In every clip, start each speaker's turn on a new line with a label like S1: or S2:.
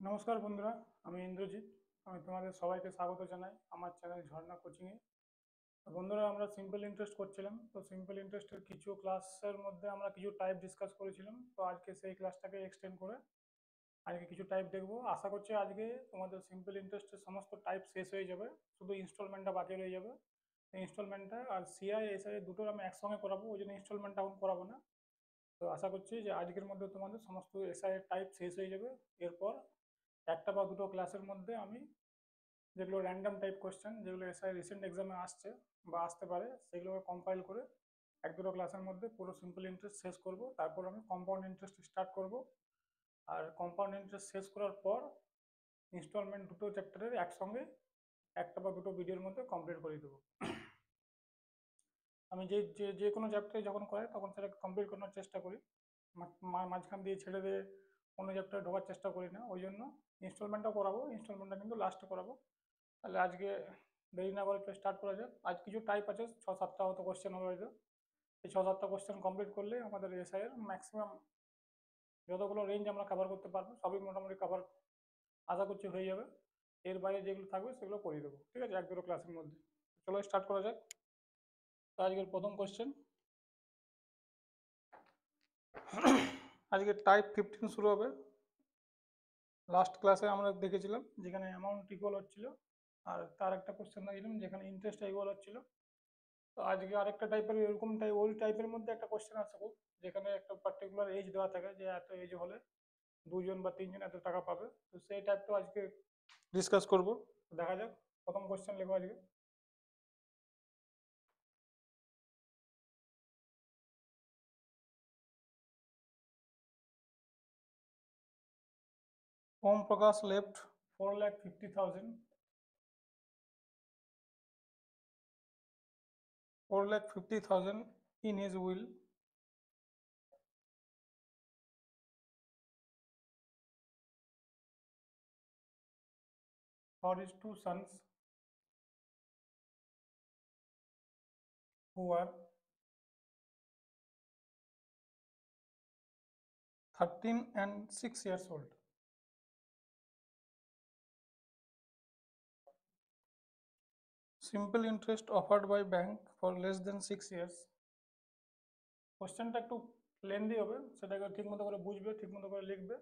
S1: নমস্কার বন্ধুরা, আমি ইন্দ্রজিৎ। আমি তোমাদের সবাইকে স্বাগত জানাই আমার চ্যানেল ঝর্ণা কোচিংয়ে। তো বন্ধুরা, আমরা সিম্পল ইন্টারেস্ট করছিলাম। তো সিম্পল ইন্টারেস্টের কিছু ক্লাসের মধ্যে আমরা কিছু টাইপ ডিসকাস করেছিলাম। তো আজকে সেই ক্লাসটাকে এক্সটেন্ড করে আজকে কিছু টাইপ দেখবো। আশা করছি আজকে তোমাদের সিম্পল ইন্টারেস্টের সমস্ত টাইপ শেষ হয়ে যাবে, শুধু ইনস্টলমেন্টটা বাকি রয়ে যাবে। এই ইনস্টলমেন্টটা আর সিআই এসআই দুটোর আমি একসঙ্গে করাবো, ওই জন্য ইনস্টলমেন্টটা এখন করাবো না। তো আশা করছি যে আজকের মধ্যে তোমাদের সমস্ত এসআই এর টাইপ শেষ হয়ে যাবে। এরপর একটা বা দুটো ক্লাসের মধ্যে আমি যেগুলো র্যান্ডম টাইপ কোশ্চেন, যেগুলো এসআই রিসেন্ট এক্সামে আসছে বা আসতে পারে, সেগুলোকে কম্পাইল করে এক দুটো ক্লাসের মধ্যে পুরো সিম্পল ইন্টারেস্ট শেষ করব। তারপর আমি কম্পাউন্ড ইন্টারেস্ট স্টার্ট করব। আর কম্পাউন্ড ইন্টারেস্ট শেষ করার পর ইনস্টলমেন্ট দুটো চ্যাপ্টারের একসঙ্গে একটা বা দুটো ভিডিওর মধ্যে কমপ্লিট করে দেবো। আমি যে যে যে কোনো চ্যাপ্টারে যখন করাই তখন সেটা কমপ্লিট করার চেষ্টা করি, মাঝখান দিয়ে ছেড়ে দিয়ে অন্য চ্যাপ্টারে ঢোকার চেষ্টা করি না। ওই জন্য ইনস্টলমেন্টটা করাবো, ইনস্টলমেন্টটা কিন্তু লাস্টে করাবো। তাহলে আজকে দেরি না করে স্টার্ট করা যাক। আজ কিছু টাইপ আছে, 6-7টা হয়তো কোশ্চেন হবে হয়তো। এই 6-7টা কোশ্চেন কমপ্লিট করলে আমাদের এসআই এর ম্যাক্সিমাম যতগুলো রেঞ্জ আমরা কভার করতে পারবো সবই মোটামুটি কভার আশা করছি হয়ে যাবে। এর বাইরে যেগুলো থাকবে সেগুলো করিয়ে দেবো, ঠিক আছে, এক দুটো ক্লাসের মধ্যে। চলো স্টার্ট করা যাক। তো আজকের প্রথম কোশ্চেন, আজকে টাইপ 15 শুরু হবে। লাস্ট ক্লাসে আমরা দেখেছিলাম যেখানে অ্যামাউন্ট ইকুয়াল হচ্ছিল, আর তার একটা কোশ্চেন দেখছিলাম যেখানে ইন্টারেস্ট ইকুয়াল হচ্ছিল। তো আজকে আরেকটা টাইপের এরকম টাইপ, ওই টাইপের মধ্যে একটা কোশ্চেন আছে খুব, যেখানে একটা পার্টিকুলার এজ দেওয়া থাকে যে এত এজ হলে দুজন বা তিনজন এত টাকা পাবে। তো সেই টাইপটা আজকে ডিসকাস করব। দেখা যাক, প্রথম কোশ্চেন লিখবো আজকে। Om Prakash left 4,50,000 in his will for his two sons who are 13 and 6 years old. Simple interest offered by bank for less than 6 years. কোশ্চেনটা একটু লেন্দি হবে, সেটাকে ঠিক মতো করে বুঝবে, ঠিক মতো করে লিখবে।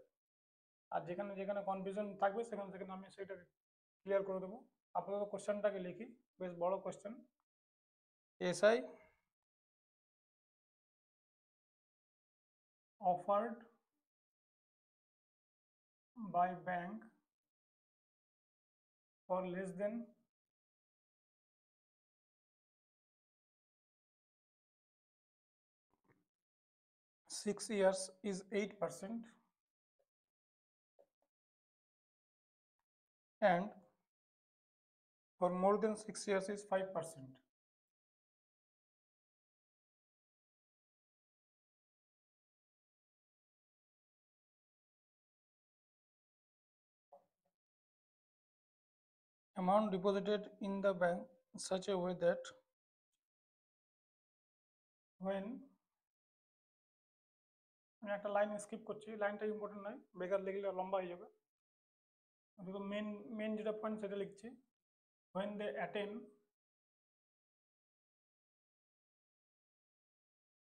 S1: আর যেখানে যেখানে কনফিউশন থাকবে সেখানে সেখানে আমি সেটাকে ক্লিয়ার করে দেবো। আপাতত কোশ্চেনটাকে লিখি, বেশ বড় question. SI offered by bank for less than 6 years is 8%, and for more than 6 years is 5%. Amount deposited in the bank in such a way that when, আমি একটা লাইন স্কিপ করছি, লাইনটা ইম্পর্টেন্ট নয়, বেকার লিখলে লম্বা হয়ে যাবে। শুধু মেন মেন যেটা পয়েন্ট সেটা লিখছি। when they attain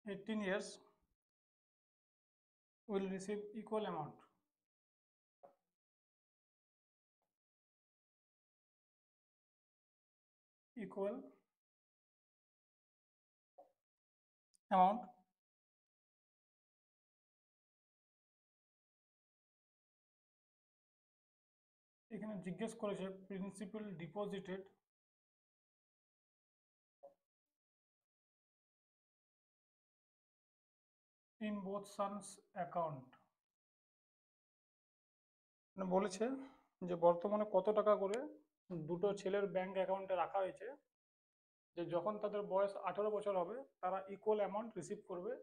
S1: 18 years will receive equal amount. Equal amount এখানে জিজ্ঞেস করেছে principal deposited in both sons account. মানে বলেছে যে বর্তমানে কত টাকা করে দুটো ছেলের ব্যাংক অ্যাকাউন্টে রাখা হয়েছে, যে যখন তাদের বয়স 18 বছর হবে তারা ইকুয়াল অ্যামাউন্ট রিসিভ করবে।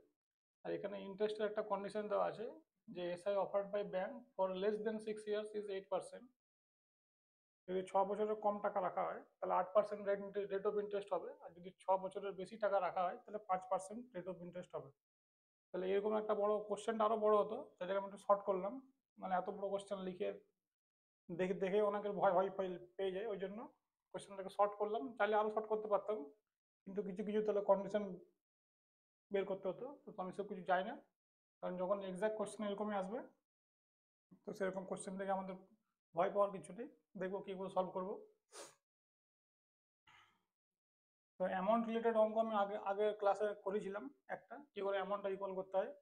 S1: আর এখানে ইন্টারেস্টের একটা কন্ডিশন দেওয়া আছে যে SI offered by bank for less than 6 years is 8%। যদি 6 বছরের কম টাকা রাখা হয় তাহলে 8% রেট অফ ইন্টারেস্ট হবে, আর যদি 6 বছরের বেশি টাকা রাখা হয় তাহলে 5% রেট অফ ইন্টারেস্ট হবে। তাহলে এরকম একটা বড় কোশ্চেনটা আরো বড় হতো, সেটাকে আমি একটু শর্ট করলাম। মানে এত বড় কোশ্চেন লিখে দেখে দেখে অনেকের ভয় ভয় পেয়ে যায়, ওই জন্য কোশ্চেনটাকে শর্ট করলাম। চাইলে আরো শর্ট করতে পারতাম, কিন্তু কিছু কিছু তাহলে কন্ডিশন বের করতে হতো, তো আমি সব কিছু যাই না। কারণ যখন এক্সাক্ট কোশ্চেন এরকমই আসবে, তো সেরকম কোশ্চেন থেকে আমাদের ভয় পাওয়ার কিছু নেই, দেখবো কি করে সলভ করবো। তো অ্যামাউন্ট রিলেটেড অঙ্ক আমি আগে আগে ক্লাসে করেছিলাম একটা, কি করে অ্যামাউন্টটা ইকুয়াল করতে হয়।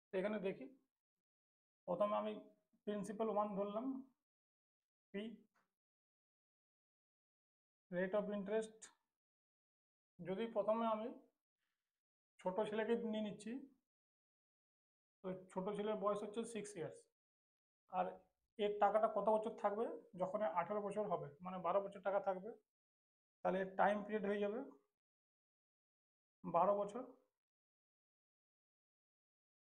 S1: তো এখানে দেখি, প্রথমে আমি প্রিন্সিপাল 1 ধরলাম, পি, রেট অফ ইন্টারেস্ট। যদি প্রথমে আমি ছোট ছেলেকে নিয়ে নিচ্ছি, তো ছোট ছেলের বয়স হচ্ছে 6 ইয়ার্স, আর এর টাকাটা কত বছর থাকবে, যখন 18 বছর হবে, মানে 12 বছর টাকা থাকবে, তাহলে এর টাইম পিরিয়ড হয়ে যাবে 12 বছর।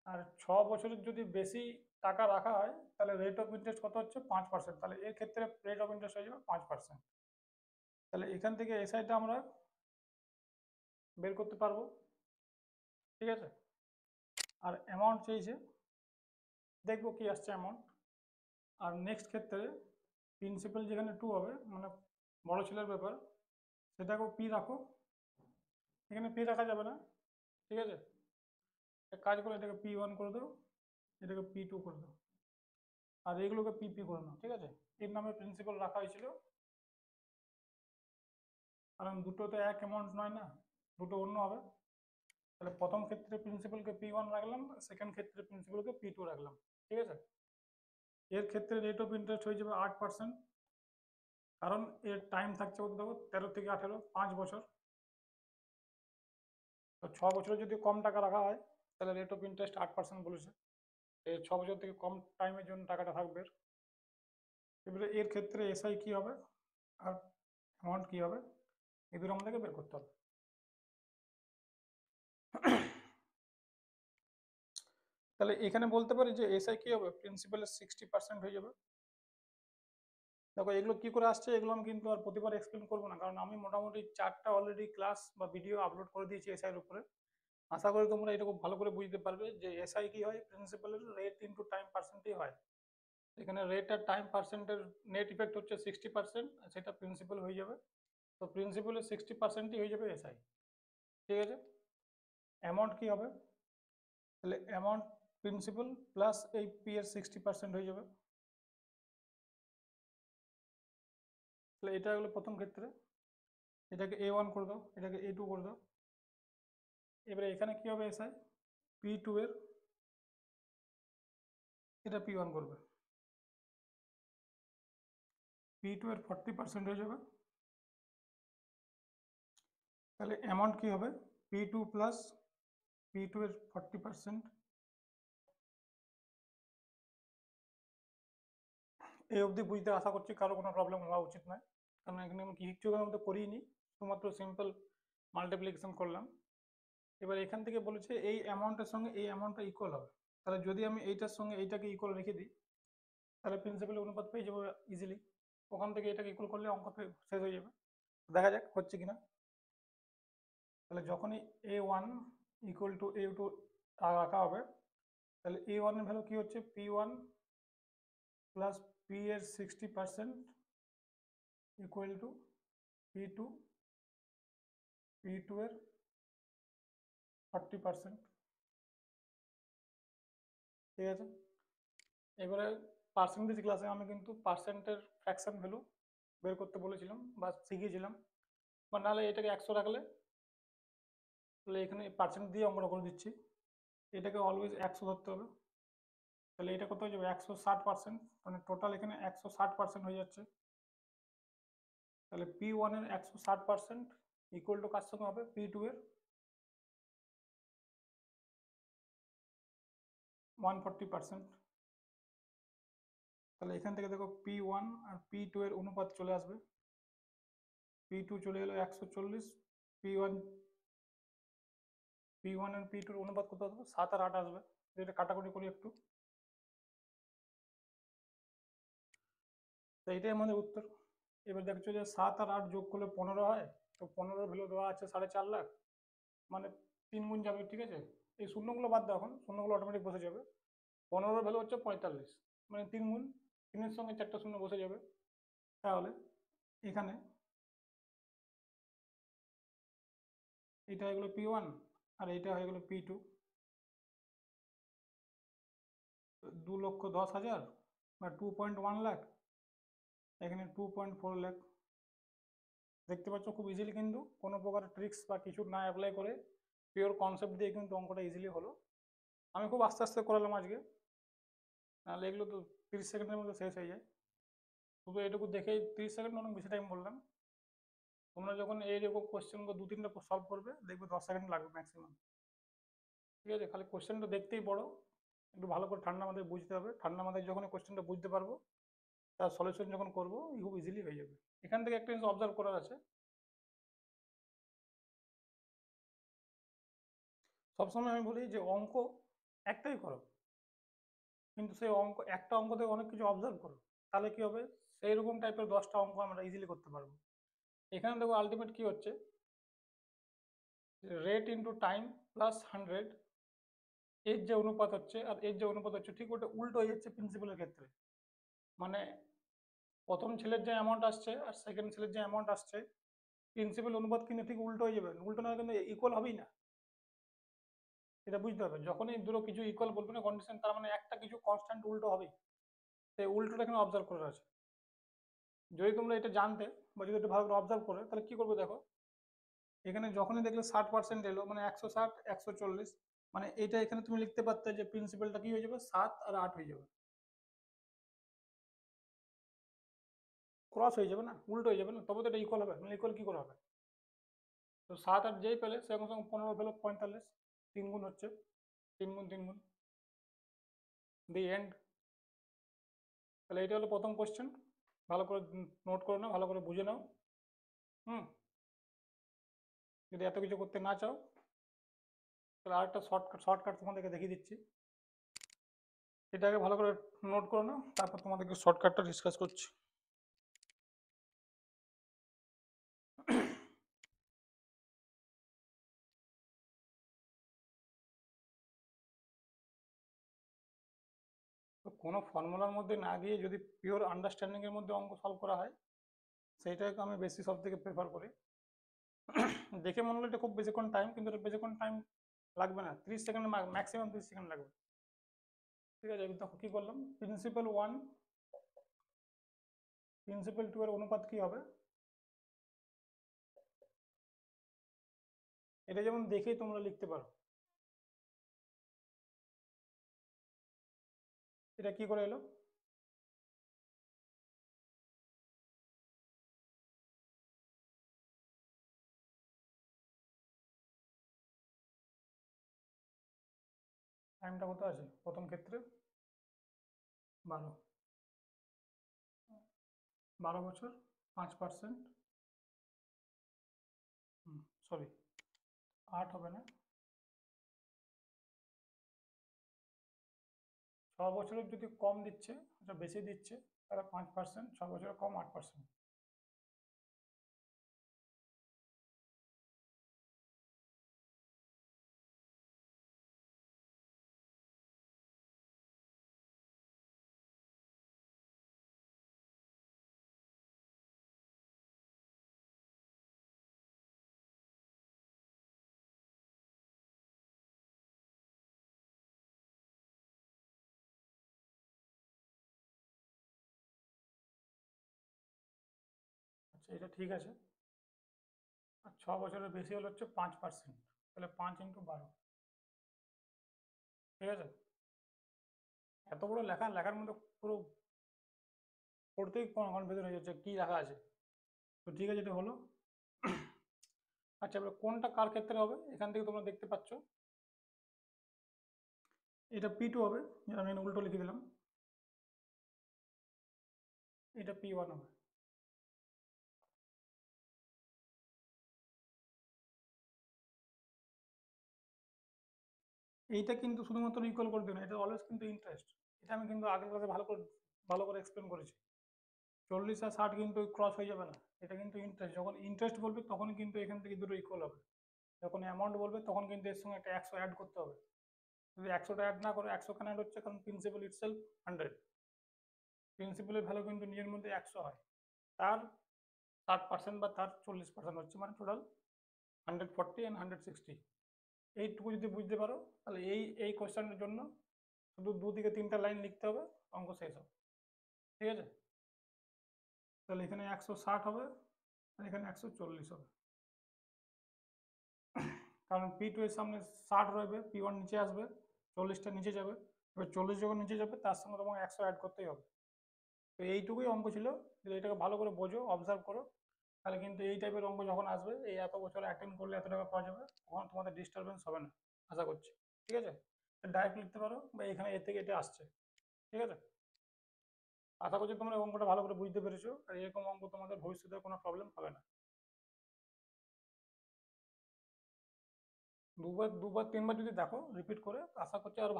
S1: আর 6 বছরের যদি বেশি টাকা রাখা হয়, তাহলে রেট অফ ইন্টারেস্ট কত হচ্ছে, 5%। তাহলে এর ক্ষেত্রে রেট অফ ইন্টারেস্ট হয়ে যাবে 5%। তাহলে এখান থেকে এসআইটা আমরা বের করতে পারবো, ঠিক আছে। আর অ্যামাউন্ট চেয়েছে, দেখবো কি আসছে অ্যামাউন্ট। আর নেক্সট ক্ষেত্রে প্রিন্সিপাল যেখানে 2 হবে, মানে বড় ছেলের ব্যাপার, সেটাকেও পি রাখো। এখানে পি রাখা যাবে না, ঠিক আছে। এক কাজ করে এটাকে P1 করে দাও, এটাকে P2 করে দাও, আর এগুলোকে PP করে নাও, ঠিক আছে। এর নামে প্রিন্সিপাল রাখা হয়েছিল, কারণ দুটো তো এক অ্যামাউন্ট নয় না, দুটো অন্য হবে। তাহলে প্রথম ক্ষেত্রে প্রিন্সিপালকে P1 রাখলাম, সেকেন্ড ক্ষেত্রে প্রিন্সিপালকে P2 রাখলাম, ঠিক আছে। এর ক্ষেত্রে রেট অফ ইন্টারেস্ট হয়ে যাবে 8%, কারণ এর টাইম থাকছে বলতে দেখো 13 থেকে 18, 5 বছর। তো 6 বছরে যদি কম টাকা রাখা হয়, তাহলে রেট অফ ইন্টারেস্ট 8% বলেছে। এই 6 বছর থেকে কম টাইমের জন্য টাকাটা থাকবে। এবারে এর ক্ষেত্রে এসআই কি হবে আর অ্যামাউন্ট কি হবে, এই দুটো আমাদেরকে বের করতে হবে। তাহলে এখানে বলতে পারি যে এসআই কি হবে, প্রিন্সিপালের 60% হয়ে যাবে। দেখো এগুলো কি করে আসছে, এগুলো আমি কিন্তু আর প্রতিবার এক্সপ্লেন করবো না, কারণ আমি মোটামুটি 4টা অলরেডি ক্লাস বা ভিডিও আপলোড করে দিয়েছি এসআই এর উপরে। আশা করি তোমরা এটা খুব ভালো করে বুঝতে পারবে যে এসআই কি হয়, প্রিন্সিপালের রেট ইন্টু টাইম পার্সেন্টই হয়। এখানে রেট আর টাইম পার্সেন্টের নেট ইফেক্ট হচ্ছে 60%, সেটা প্রিন্সিপাল হয়ে যাবে। তো প্রিন্সিপালের 60%ই হয়ে যাবে এসআই, ঠিক আছে। অ্যামাউন্ট কি হবে, তাহলে অ্যামাউন্ট প্রিন্সিপাল প্লাস এই পি এর 60% হয়ে যাবে। তাহলে এটা হলো প্রথম ক্ষেত্রে, এটাকে A1 করে দাও, এটাকে A2 করে দাও। এবারে এখানে কি হবে, এসআই P2 এর, এটা P1 করবে, P2 এর 40% হয়ে যাবে। তাহলে অ্যামাউন্ট কি হবে, P2 প্লাস P2 এর 40%। এই অবধি বুঝতে আশা করছি কারো কোনো প্রবলেম হওয়া উচিত নয়, কারণ এখানে আমি কিছু মধ্যে করিনি, শুধুমাত্র সিম্পল মাল্টিপ্লিকেশন করলাম। এবার এখান থেকে বলেছে এই অ্যামাউন্টের সঙ্গে এই অ্যামাউন্টটা ইকুয়াল হবে। তাহলে যদি আমি এইটার সঙ্গে এইটাকে ইকুয়াল রেখে দিই, তাহলে প্রিন্সিপালের অনুপাত পেয়ে যাবো ইজিলি। ওখান থেকে এটাকে ইকুয়াল করলে অঙ্ক শেষ হয়ে যাবে। দেখা যাক হচ্ছে কিনা। তাহলে যখনই A1 ইকুয়াল টু A2 রাখা হবে, তাহলে A1 এর ভ্যালু কি হচ্ছে, P1 প্লাস P এর 60% ইকুয়াল টু P2, P2 এর 40%, ঠিক আছে। এবারে পার্সেন্টেজ ক্লাসে আমি কিন্তু পার্সেন্টের ফ্র্যাকশন ভ্যালু বের করতে বলেছিলাম বা শিখিয়েছিলাম, বা নাহলে এটাকে 100 রাখলে, তাহলে এখানে পার্সেন্ট দিয়ে অঙ্কটা করে দিচ্ছি, এটাকে অলওয়েজ 100 ধরতে হবে। তাহলে এটা কত হয়ে যাবে, 160%, মানে টোটাল এখানে 160% হয়ে যাচ্ছে। তাহলে P1 এর 160% ইকুয়াল টু কার সঙ্গে হবে, P2 এর 140%। তাহলে এখান থেকে দেখো P1 আর P2 এর অনুপাত চলে আসবে, P2 চলে এলো 140, P1 P1 আর P2 এর অনুপাত কত আসবে, 7 আর 8 আসবে। এটা কাটাকুটি করি একটু, তো এটাই আমাদের উত্তর। এবার দেখছো যে 7 আর 8 যোগ করলে 15 হয়, তো 15 ভ্যালু দেওয়া আছে 4.5 লাখ, মানে 3 গুণ যাবে, ঠিক আছে। এই শূন্যগুলো বাদ দাও, এখন শূন্যগুলো অটোমেটিক বসে যাবে। 15 ভ্যালু হচ্ছে 45, মানে 3 গুণ, 3-এর সঙ্গে 4টা শূন্য বসে যাবে। তাহলে এখানে এটা হয়ে গেল P1 আর এটা হয়ে গেল P2। 2,10,000 বা 2.1 লাখ, এখানে 2.4 লাখ। দেখতে পাচ্ছ খুব ইজিলি কিন্তু কোনো প্রকার ট্রিক্স বা কিছু না অ্যাপ্লাই করে পিওর কনসেপ্ট দিয়ে কিন্তু অঙ্কটা ইজিলি হলো। আমি খুব আস্তে আস্তে করালাম আজকে, নাহলে এগুলো তো 30 সেকেন্ডের মধ্যে শেষ হয়ে যায়। শুধু এটুকু দেখেই 30 সেকেন্ড অনেক বেশি টাইম বললাম। তোমরা যখন এইরকম কোশ্চেনগুলো 2-3টা সলভ করবে দেখবে 10 সেকেন্ড লাগবে ম্যাক্সিমাম। ঠিক আছে, খালি কোশ্চেনটা দেখতেই পড়ো, একটু ভালো করে ঠান্ডা মাথায় বুঝতে হবে। ঠান্ডা মাথায় যখন কোশ্চেনটা বুঝতে পারবো, তার সলিউশন যখন করবো খুব ইজিলি হয়ে যাবে। এখান থেকে একটা জিনিস অবজার্ভ করার আছে, সবসময় আমি বলি যে অঙ্ক একটাই করো, কিন্তু সেই একটা অঙ্ক থেকে অনেক কিছু অবজার্ভ করো, তাহলে কি হবে, সেই রকম টাইপের 10টা অঙ্ক আমরা ইজিলি করতে পারবো। এখানে দেখো আলটিমেট কি হচ্ছে, রেট ইন্টু টাইম প্লাস 100, এর যে অনুপাত হচ্ছে আর এর যে অনুপাত হচ্ছে ঠিক ওটা উল্টো হয়ে যাচ্ছে প্রিন্সিপালের ক্ষেত্রে। মানে প্রথম ছেলের যে অ্যামাউন্ট আসছে আর সেকেন্ড ছেলের যে অ্যামাউন্ট আসছে, প্রিন্সিপাল অনুপাত কিন্তু ঠিক উল্টো হয়ে যাবে। উল্টো না কিন্তু ইকুয়াল হবেই না, এটা বুঝতে হবে। যখনই দুটো কিছু ইকুয়াল বলবে না কন্ডিশন, তার মানে একটা কিছু কনস্ট্যান্ট উল্টো হবেই। সেই উল্টোটা এখানে অবজার্ভ করার আছে। যদি তোমরা এটা জানতে বা যদি একটু ভালো করে অবজার্ভ করে, তাহলে কি করবে দেখো, এখানে যখনই দেখলে 60% এলো মানে 160 140, মানে এটা এখানে তুমি লিখতে পারতে যে প্রিন্সিপালটা কি হয়ে যাবে, 7 আর 8 হয়ে যাবে, ক্রস হয়ে যাবে না, উল্টো হয়ে যাবে না, তবে তো এটা ইকুয়াল হবে। মানে ইকুয়াল কি করে হবে, তো 7 আর যেই পেলে সে সঙ্গে 15 পেলো 45, 3 গুণ হচ্ছে, 3 গুণ 3 গুণ, দি এন্ড। তাহলে এটা হলো প্রথম কোশ্চেন, ভালো করে নোট করে নাও, ভালো করে বুঝে নাও। হুম, যদি এত কিছু করতে না চাও, তাহলে আরেকটা শর্টকাট তোমাদেরকে দেখিয়ে দিচ্ছি। এটাকে ভালো করে নোট করে নাও, তারপর তোমাদেরকে শর্টকাটটা ডিসকাস করছি। তো কোনো ফর্মুলার মধ্যে না গিয়ে যদি পিওর আন্ডারস্ট্যান্ডিং এর মধ্যে অঙ্ক সলভ করা হয়, সেইটাকে আমি বেশি সব থেকে প্রেফার করি। দেখে মনে হলো এটা খুব বেশিক্ষণ টাইম, কিন্তু এটা বেশিক্ষণ টাইম লাগবে না, 30 সেকেন্ড, ম্যাক্সিমাম 30 সেকেন্ড লাগবে। ঠিক আছে, দেখো কি করলাম, প্রিন্সিপাল 1 প্রিন্সিপাল 2 এর অনুপাত কি হবে, এটা যেমন দেখেই তোমরা লিখতে পারো। এটা কি করে এলো, টাইমটা কত আছে প্রথম ক্ষেত্রে, 12, 12 বছর 5%, সরি 8 হবে না, 6 বছরের যদি কম দিচ্ছে, এটা বেশি দিচ্ছে, তাহলে 5%, 6 বছরের কম 8%। আচ্ছা, এটা ঠিক আছে। আর 6 বছরের বেশি হলে হচ্ছে 5%, তাহলে 5 × 12। ঠিক আছে, এত বড় লেখার মধ্যে পুরো পড়তেই কনফিউশন হয়ে যাচ্ছে কি লেখা আছে। তো ঠিক আছে, এটা হলো। আচ্ছা, এবার কোনটা কার ক্ষেত্রে হবে, এখান থেকে তোমরা দেখতে পাচ্ছ এটা P2 হবে, আমি উল্টো লিখে দিলাম, এটা P1 হবে। এইটা কিন্তু শুধুমাত্র ইকুয়াল করে দিও না, এটা অলওয়েজ কিন্তু ইন্টারেস্ট। এটা আমি কিন্তু আগের ক্লাসে ভালো করে এক্সপ্লেন করেছি। 40 আর 60 কিন্তু ক্রস হয়ে যাবে না, এটা কিন্তু ইন্টারেস্ট। যখন ইন্টারেস্ট বলবে তখন কিন্তু এখান থেকে দুটো ইকুয়াল হবে, যখন অ্যামাউন্ট বলবে তখন কিন্তু এর সঙ্গে একটা 100 অ্যাড করতে হবে। যদি 100টা অ্যাড না করে, 100 কেন অ্যাড হচ্ছে, কারণ প্রিন্সিপাল ইটসেলফ 100। প্রিন্সিপালের ভ্যালু কিন্তু নিজের মধ্যে 100 হয়, তার 60% বা তার 40% হচ্ছে, মানে টোটাল 140 অ্যান্ড 160। এইটুকু যদি বুঝতে পারো তাহলে এই কোয়েশ্চেনের জন্য শুধু 2 থেকে 3টা লাইন লিখতে হবে, অঙ্ক শেষ হবে। ঠিক আছে, তাহলে এখানে 160 হবে আর এখানে 140 হবে, কারণ P2 এর সামনে 60 রয়েছে, P1 নিচে আসবে, 40টা নিচে যাবে। এবার 40 যখন নিচে যাবে তার সঙ্গে তোমাকে 100 অ্যাড করতেই হবে। তো এইটুকুই অঙ্ক ছিল, যদি এটাকে ভালো করে বোঝো, অবজার্ভ করো, তাহলে কিন্তু এই টাইপের অঙ্ক যখন আসবে, এই এত বছর অ্যাটেন্ড করলে এত টাকা পাওয়া যাবে, তখন তোমাদের ডিস্টারবেন্স হবে না, আশা করছি। ঠিক আছে, ডাইরেক্ট লিখতে পারো বা এখানে এর থেকে এটা আসছে। ঠিক আছে, আশা করছি তোমরা এই অঙ্কটা ভালো করে বুঝতে পেরেছো, আর এরকম অঙ্ক তোমাদের ভবিষ্যতে কোনো প্রবলেম হবে না। দুবার তিনবার যদি দেখো রিপিট করে, আশা করছি আর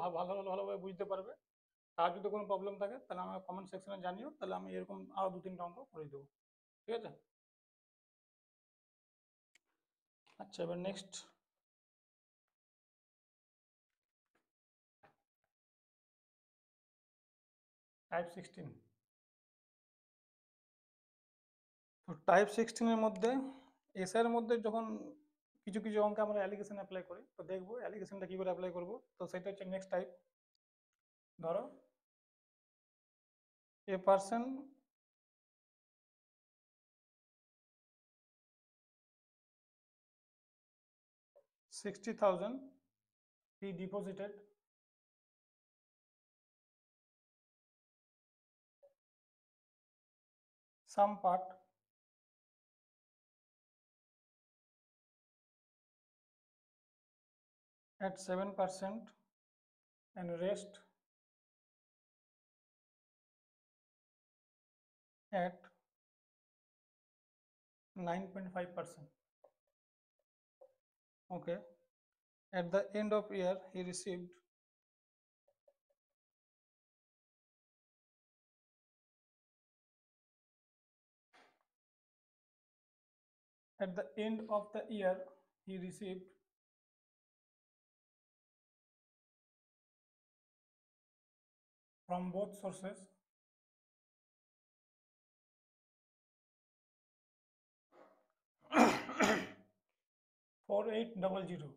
S1: ভালোভাবে বুঝতে পারবে। আর যদি কোনো প্রবলেম থাকে তাহলে আমার কমেন্ট সেকশনে জানিও, তাহলে আমি এরকম আরো 2-3টা অঙ্ক করে দেবো। ঠিক আছে, আচ্ছা এবার নেক্সট টাইপ 16। তো টাইপ 16-এর মধ্যে এসআই এর মধ্যে যখন কিছু কিছু অঙ্কে আমরা অ্যালিগেশন অ্যাপ্লাই করি, তো দেখবো অ্যালিগেশনটা কি করে অ্যাপ্লাই করবো। তো সেটা হচ্ছে নেক্সট টাইপ। ধরো a person $60,000 he deposited some part at 7% and rest at 9.5%. Okay, at the end of year he received at the end of the year he received from both sources 4800.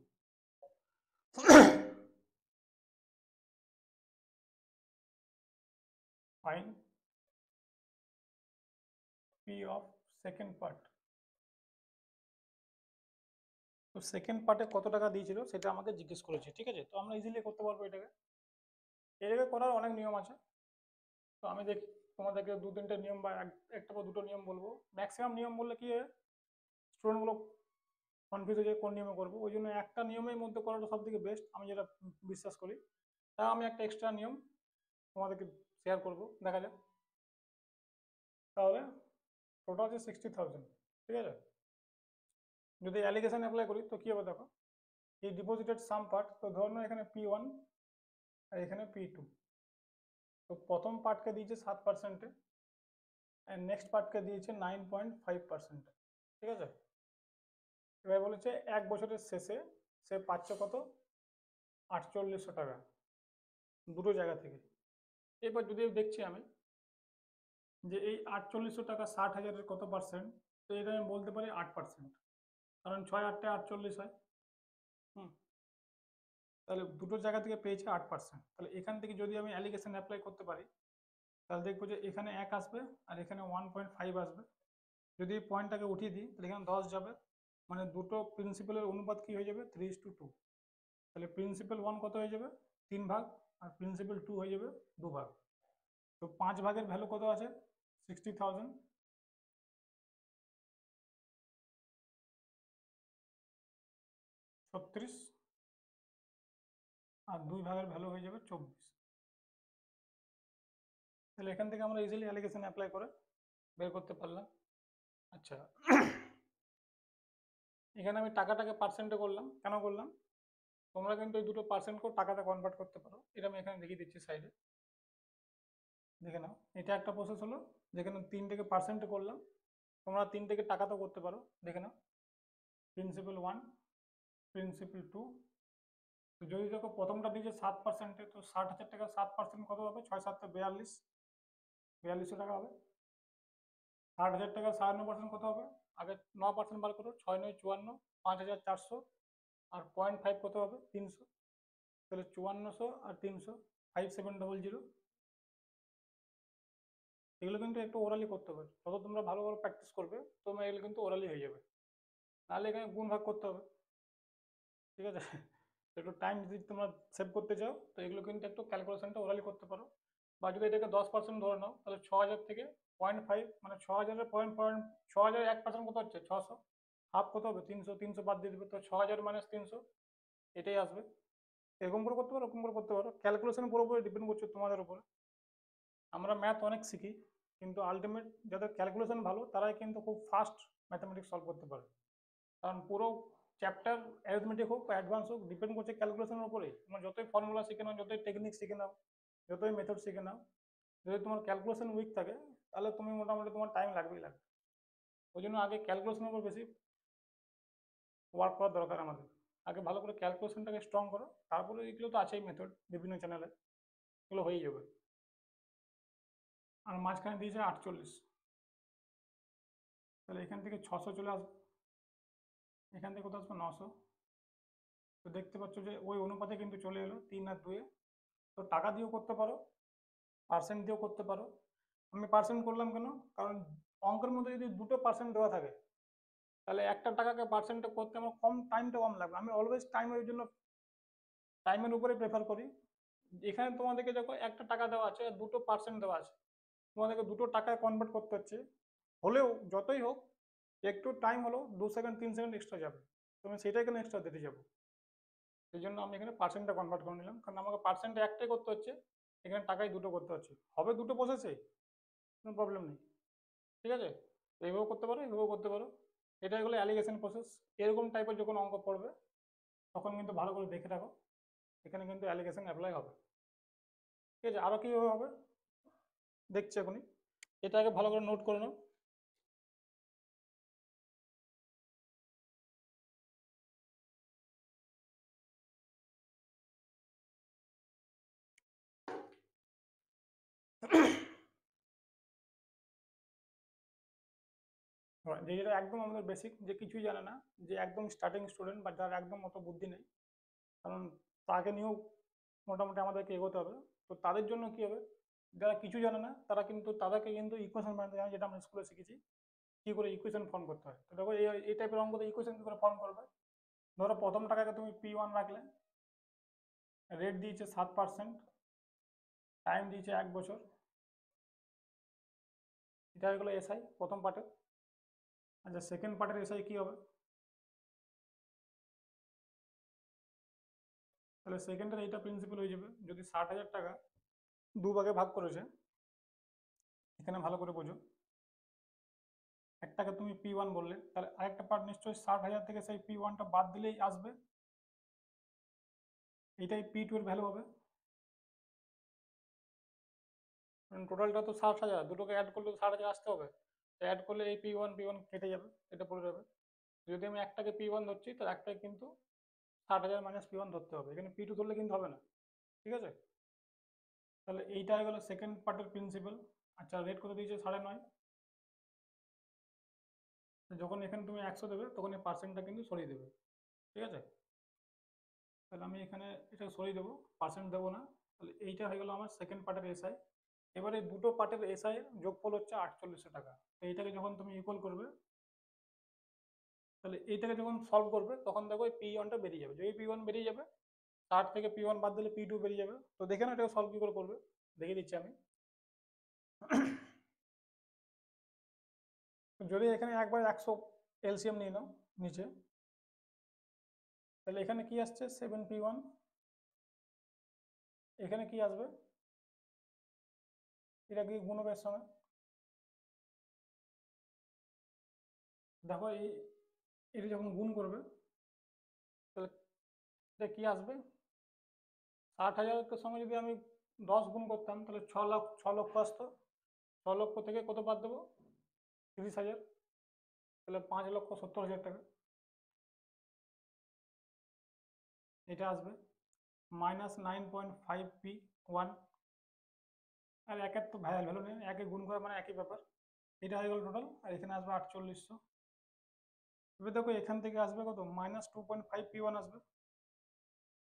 S1: Find P of second part. তো second পার্টে কত টাকা দিয়েছিল সেটা আমাকে জিজ্ঞেস করেছে। ঠিক আছে, তো আমরা ইজিলি করতে পারবো এটাকে। এটাকে করার অনেক নিয়ম আছে, তো আমি তোমাদেরকে 2-3টে নিয়ম বা একটা বা দুটো নিয়ম বলবো। ম্যাক্সিমাম নিয়ম বললে কি হয়, স্টুডেন্টগুলো কনফিউজ হয়ে যায় কোন নিয়মে করবো, ওই জন্য একটা নিয়মের মধ্যে করাটা সব থেকে বেস্ট, আমি যেটা বিশ্বাস করি। তা আমি একটা এক্সট্রা নিয়ম তোমাদেরকে শেয়ার করবো, দেখা যাক। তাহলে টোটাল হচ্ছে 60,000। ঠিক আছে, যদি অ্যালিগেশন অ্যাপ্লাই করি তো কি হবে দেখো, এই ডিপোজিটেড সাম পার্ট, তো ধরো না এখানে P1 আর এখানে P2। তো প্রথম পার্টকে দিয়েছে 7%, অ্যান্ড নেক্সট পার্টকে দিয়েছে 9.5%। ঠিক আছে, এবার বলেছে 1 বছরের শেষে সে পাচ্ছে কত, 4800 টাকা দুটো জায়গা থেকে। এবার যদি দেখছি আমি যে এই 4800 টাকা 60,000-এর কত পার্সেন্ট, তো এটা আমি বলতে পারি 8%, কারণ 6 8 48 হয়। হুম, তাহলে দুটো জায়গা থেকে পেয়েছে 8%। তাহলে এখান থেকে যদি আমি অ্যালিগেশন অ্যাপ্লাই করতে পারি, তাহলে দেখবো যে এখানে 1 আসবে আর এখানে 1.5 আসবে। যদি এই পয়েন্টটাকে উঠিয়ে দিই তাহলে এখানে 10 যাবে, মানে দুটো প্রিন্সিপালের অনুপাত কি হয়ে যাবে, 3:2। তাহলে প্রিন্সিপাল 1 কত হয়ে যাবে, 3 ভাগ, আর প্রিন্সিপাল 2 হয়ে যাবে 2 ভাগ। তো 5 ভাগের ভ্যালু কত আছে, 60,000। 36, আর 2 ভাগের ভ্যালু হয়ে যাবে 24। তাহলে এখান থেকে আমরা ইজিলি অ্যালিগেশন অ্যাপ্লাই করে বের করতে পারলাম। আচ্ছা, এখানে আমি টাকাটাকে পার্সেন্টে করলাম, কেন করলাম, তোমরা কিন্তু এই দুটো পার্সেন্ট করে টাকাতে কনভার্ট করতে পারো। এটা আমি এখানে দেখিয়ে দিচ্ছি সাইডে, দেখে নাও। এটা একটা প্রসেস হলো, যেখানে 3 থেকে পার্সেন্টে করলাম। তোমরা 3 থেকে টাকাতেও করতে পারো, দেখে নাও। Principal 1, principal 2। তো যদি দেখো প্রথমটা দিয়েছে 7%, তো 60,000 টাকা 7% কত হবে, 6 7 42। 4200 টাকা হবে। 60,000 টাকা 9.5% কত হবে? আগে 9% বার করো, 6 9 54, 5,400, আর 0.5 কত হবে? 300। তাহলে 5400 আর 300, 5700। এগুলো কিন্তু একটু ওরালি করতে হবে, যত তোমরা ভালো ভালো প্র্যাকটিস করবে তোমরা এগুলো কিন্তু ওরালি হয়ে যাবে। নাহলে এখানে গুণ ভাগ করতে হবে, ঠিক আছে? একটু টাইম যদি তোমরা সেভ করতে চাও তো এগুলো কিন্তু একটু ক্যালকুলেশনটা ওরালি করতে পারো। বা যদি এটাকে 10% ধরে নাও তাহলে 6,000 থেকে 0.5 মানে 6,000 পয়েন্ট পয়েন্ট 6,000 1% কত হচ্ছে? 600। হাফ কত হবে? 300। 300 বাদ দিয়ে দেবে, তো 6,000 মাইনাস 300 এটাই আসবে। এরকম করে করতে পারো, এরকম করে করতে পারো, ক্যালকুলেশন পুরোপুরি ডিপেন্ড করছে তোমাদের উপরে। আমরা ম্যাথ অনেক শিখি, কিন্তু আলটিমেট যাদের ক্যালকুলেশন ভালো তারাই কিন্তু খুব ফাস্ট ম্যাথামেটিক্স সলভ করতে পারে। কারণ পুরো চ্যাপ্টার অ্যারিথমেটিক হোক বা অ্যাডভান্স হোক ডিপেন্ড করছে ক্যালকুলেশনের উপরেই। তোমার যতই ফর্মুলা শিখে নাও, যতই টেকনিক শিখে নাও, যতই মেথড শিখে নাও, যদি তোমার ক্যালকুলেশন উইক থাকে তাহলে তুমি মোটামুটি তোমার টাইম লাগবেই লাগবে। ওই জন্য আগে ক্যালকুলেশনের উপর বেশি ওয়ার্ক করার দরকার আমাদের। আগে ভালো করে ক্যালকুলেশনটাকে স্ট্রং করো, তারপরে এগুলো তো আছেই মেথড বিভিন্ন চ্যানেলে, এগুলো হয়েই যাবে। আর মাঝখানে দিয়েছে 48, তাহলে এখান থেকে 600 চলে আসবে, এখান থেকে কোথাও আসবে 900। তো দেখতে পাচ্ছ যে ওই অনুপাতে কিন্তু চলে এলো 3 আর 2। তো টাকা দিয়েও করতে পারো, পার্সেন্ট দিয়েও করতে পারো। আমি পার্সেন্ট করলাম কেন? কারণ অঙ্কের মধ্যে যদি দুটো পার্সেন্ট দেওয়া থাকে তাহলে একটা টাকাকে পার্সেন্টে করতে আমার টাইমটা কম লাগবে। আমি অলওয়েজ টাইমের জন্য টাইমের উপরে প্রেফার করি। এখানে তোমাদেরকে দেখো একটা টাকা দেওয়া আছে আর দুটো পার্সেন্ট দেওয়া আছে, তোমাদেরকে দুটো টাকায় কনভার্ট করতে হচ্ছে, হলেও যতই হোক একটু টাইম হলো 2 সেকেন্ড 3 সেকেন্ড এক্সট্রা যাবে, তুমি সেটাই কেন এক্সট্রা দিতে যাবো? সেই জন্য আমি এখানে পার্সেন্টটা কনভার্ট করে নিলাম, কারণ আমাকে পার্সেন্টে একটাই করতে হচ্ছে, এখানে টাকায় দুটো করতে হচ্ছে, হবে দুটো প্রসেসে, কোনো প্রবলেম নেই। ঠিক আছে? তো এইভাবেও করতে পারো, এইভাবেও করতে পারো। এটা হলো অ্যালিগেশন প্রসেস। এরকম টাইপের যখন অঙ্ক পড়বে তখন কিন্তু ভালো করে দেখে রাখো, এখানে কিন্তু অ্যালিগেশন অ্যাপ্লাই হবে। ঠিক আছে? আরও কীভাবে হবে দেখছি এখনই, এটা আগে ভালো করে নোট করে নাও। যেটা একদম আমাদের বেসিক, যে কিছুই জানে না, যে একদম স্টার্টিং স্টুডেন্ট বা যার একদম অত বুদ্ধি নেই, কারণ তাকে নিয়েও মোটামুটি আমাদেরকে এগোতে হবে। তো তাদের জন্য কি হবে, যারা কিছু জানে না তারা কিন্তু তাদেরকে কিন্তু ইকুয়েশন বানাতে জানে, যেটা আমরা স্কুলে শিখেছি কি করে ইকুয়েশন ফর্ম করতে হয়। তো দেখো এই টাইপের অঙ্কতে ইকুয়েশন কি করে ফর্ম করবে। ধরো প্রথম টাকাকে তুমি P1 রাখলে, রেট দিয়েছে 7%, টাইম দিয়েছে 1 বছর, এটা হয়ে গেলো এসআই প্রথম পার্টের। আচ্ছা, সেকেন্ড পার্টের এসআই কি হবে? তাহলে সেকেন্ডের এইটা প্রিন্সিপাল হয়ে যাবে, যদি 60,000 টাকা দুভাগে ভাগ করেছে, এখানে ভালো করে বোঝো, একটাকে তুমি P1 বললে, তাহলে আরেকটা পার্ট নিশ্চয়ই 60,000 থেকে সেই P1টা বাদ দিলেই আসবে, এটাই P2 এর ভ্যালু হবে। টোটালটা তো 60,000, দুটোকে অ্যাড করলে তো 60,000 আসতে হবে, তো অ্যাড করলে এই P1 কেটে যাবে, এটা পড়ে যাবে। যদি আমি একটাকে P1 ধরছি তাহলে একটাকে কিন্তু 60,000 মাইনাস P1 ধরতে হবে, এখানে P2 ধরলে কিন্তু হবে না। ঠিক আছে? তাহলে এইটা হয়ে গেল সেকেন্ড পার্টের প্রিন্সিপাল। আচ্ছা, রেট কত দিয়েছে? 9.5। যখন এখানে তুমি 100 দেবে তখন এই পার্সেন্টটা কিন্তু সরিয়ে দেবে। ঠিক আছে? তাহলে আমি এখানে এটা সরিয়ে দেবো, পার্সেন্ট দেবো না। তাহলে এইটা হয়ে গেল আমার সেকেন্ড পার্টের এসআই। এবারে দুটো পার্টের এসআই যোগফল হচ্ছে 4800 টাকা। তো এইটাকে যখন তুমি ইকুয়াল করবে, তাহলে এইটাকে যখন সলভ করবে তখন দেখো এই P1টা বেরিয়ে যাবে। যদি P1 বেরিয়ে যাবে, 60 থেকে P1 বাদ দিলে P2 বেরিয়ে যাবে। তো দেখে না এটাকে সলভ কি করে করবে, দেখিয়ে দিচ্ছি আমি। যদি এখানে একবার 100 এলসিএম নিয়ে নাও নিচে, তাহলে এখানে কি আসছে? 7P1। এখানে কি আসবে? এটা কি গুণ হবে এর সঙ্গে? দেখো এটা যখন গুণ করবে তাহলে এটা কি আসবে? 60,000-এর সঙ্গে যদি আমি 10 গুণ করতাম তাহলে 6 লক্ষ আসতো। 6 লক্ষ থেকে কত বাদ দেবো? 30,000, তাহলে 5,70,000 টাকা এটা আসবে। -9.5P1, আর একের তো ভ্যালু নেই, একে গুণ করা মানে একই ব্যাপার। এটা হয়ে গেল টোটাল, আর এখানে আসবে 4800। এবার দেখো এখান থেকে আসবে কত, -2.5 P1 আসবে,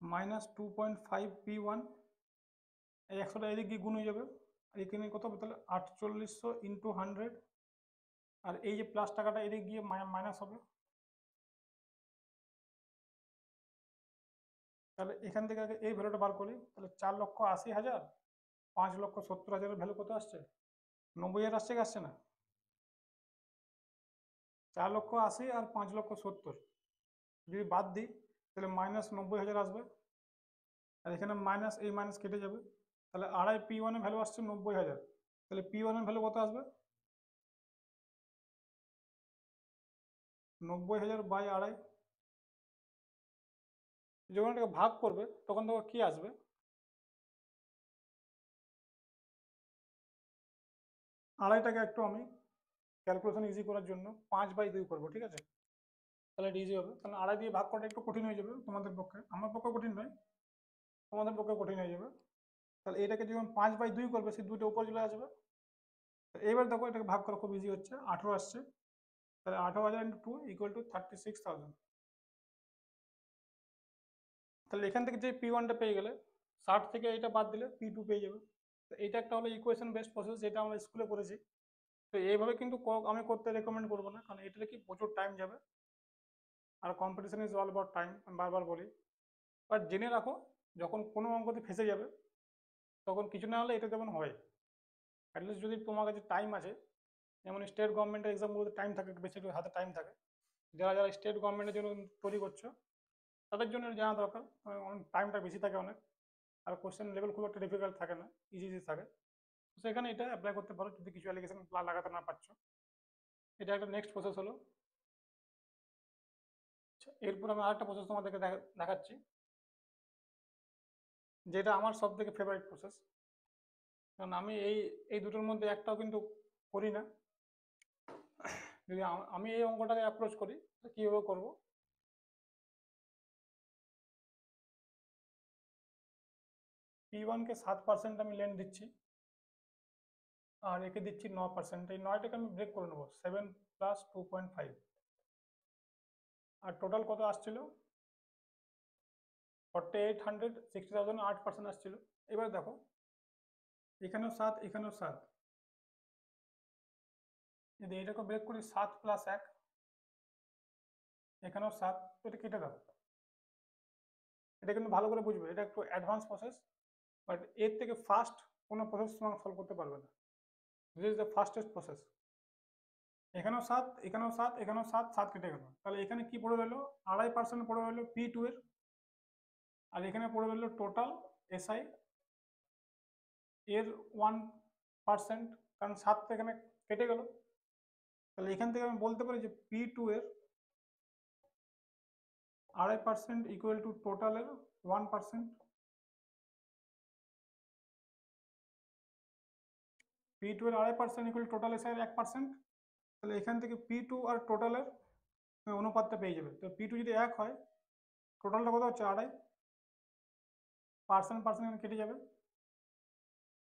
S1: -2.5 P1। এই 100টা এদিক গিয়ে গুণ হয়ে যাবে, আর এখানে কত হবে তাহলে 4800 ইন্টু 100, আর এই যে প্লাস টাকাটা এদিক গিয়ে মাইনাস হবে। তাহলে এখান থেকে আগে এই ভ্যালুটা বার করি, তাহলে 4,80,000, 5,70,000 ভ্যালু কত আসছে, 90,000 আসছে কি আসছে না? 4,80,000 আর 5,70,000 যদি বাদ দিই তাহলে -90,000 আসবে, আর এখানে মাইনাস এই মাইনাস কেটে যাবে, তাহলে 2.5 P1 এর ভ্যালু আসছে 90,000। তাহলে P1 এর ভ্যালু কত আসবে, 90,000 বাই 2.5। যখন এটাকে ভাগ করবে তখন দেখো কি আসবে, আড়াইটাকে একটু আমি ক্যালকুলেশন ইজি করার জন্য 5/2 করবো, ঠিক আছে? তাহলে এটা ইজি হবে। তাহলে 2.5 দিয়ে ভাগ করাটা একটু কঠিন হয়ে যাবে তোমাদের পক্ষে, আমার পক্ষে কঠিন নয়, তোমাদের পক্ষে কঠিন হয়ে যাবে। তাহলে এটাকে যখন 5/2 করবে সেই দুটো উপর চলে আসবে। এবার দেখো এটাকে ভাগ করা খুব ইজি হচ্ছে, 18 আসছে, তাহলে 18,000 ইন্টু 2 ইকুয়াল টু 36,000। তাহলে এখান থেকে যে P1টা পেয়ে গেলে, 60 থেকে এটা বাদ দিলে P2 পেয়ে যাবে। তো এটা একটা হলো ইকুয়েশন বেসড প্রসেস, যেটা আমরা স্কুলে করেছি। তো এইভাবে কিন্তু আমি করতে রেকমেন্ড করবো না, কারণ এটাতে কি প্রচুর টাইম যাবে, আর competition is all about time, আমি বারবার বলি। বাট জেনে রাখো, যখন কোনো অঙ্কতে ফেসে যাবে তখন কিছু না হলে এটা যেমন হয়, অ্যাটলিস্ট যদি তোমার কাছে টাইম আছে, যেমন স্টেট গভর্নমেন্টের এক্সামগুলোতে টাইম থাকে, বেশি হাতে টাইম থাকে, যারা যারা স্টেট গভর্নমেন্টের জন্য তৈরি করছো তাদের জন্য এটা জানা দরকার, টাইমটা বেশি থাকে অনেক, আর কোশ্চেন লেভেল খুব একটা ডিফিকাল্ট থাকে না, ইজি ইজি থাকে। তো সেখানে এটা অ্যাপ্লাই করতে পারো যদি কিছু অ্যালিগেশন লাগাতে না পারছো। এটা একটা নেক্সট প্রসেস হলো। আচ্ছা, এরপর আমি আরেকটা প্রসেস তোমাদেরকে দেখাচ্ছি, যেটা আমার সব থেকে ফেভারিট প্রসেস, কারণ আমি এই এই দুটোর মধ্যে একটাও কিন্তু করি না। যদি আমি এই অঙ্কটাকে অ্যাপ্রোচ করি তো কীভাবে করবো, P1 কে 7% আমি লেন্থ দিচ্ছি, আর একে দিচ্ছি 9%। এই 9টাকে আমি ব্রেক করে নেবো, 7 + 2.5, আর টোটাল কত আসছিল, 4860,000, 8% আসছিল। এবার দেখো এখানেও 7, এখানেও 7, যদি এটাকে ব্রেক করি 7 + 1, এখানেও 7, তো এটা কেটে দাও। এটা কিন্তু ভালো করে বুঝবে, এটা একটু অ্যাডভান্স প্রসেস, বাট এর থেকে ফাস্ট কোনো প্রসেস তোমাকে সলভ করতে পারবে না। This is the fastest process. এখানেও 7, এখানেও 7, এখানেও 7, 7 কেটে গেল, তাহলে এখানে কি পড়ে রইলো, 2.5% পড়ে রইলো P2 এর, আর এখানে পড়ে রইলো টোটাল SI এর 1%, কারণ 7 তো এখানে কেটে গেল। তাহলে এখান থেকে আমি বলতে পারি যে P2 এর 2.5% ইকুয়াল টু টোটালের 1%। P2 এর 2.5% ইকুয়াল টোটাল এসআই এর 1%। তাহলে এখান থেকে P2 আর টোটালের অনুপাতটা পেয়ে যাবে। তো P2 যদি 1 হয়, টোটালটা কত হচ্ছে 2.5, পার্সেন্ট পার্সেন্ট কেটে যাবে।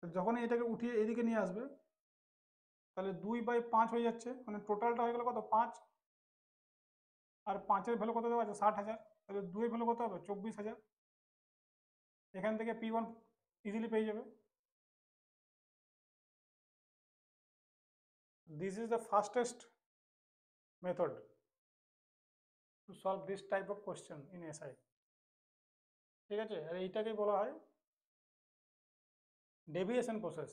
S1: তো যখনই এটাকে উঠিয়ে এদিকে নিয়ে আসবে, তাহলে 2/5 হয়ে যাচ্ছে, মানে টোটালটা হয়ে গেল কত 5, আর 5-এর ভ্যালু কত দেওয়া আছে 60,000, তাহলে 2-এর ভ্যালু কত হবে 24,000। এখান থেকে P1 ইজিলি পেয়ে যাবে। This is the fastest method to solve this type of question in SI, ঠিক আছে? আর এইটাকেই বলা হয় ডেভিয়েশন প্রসেস,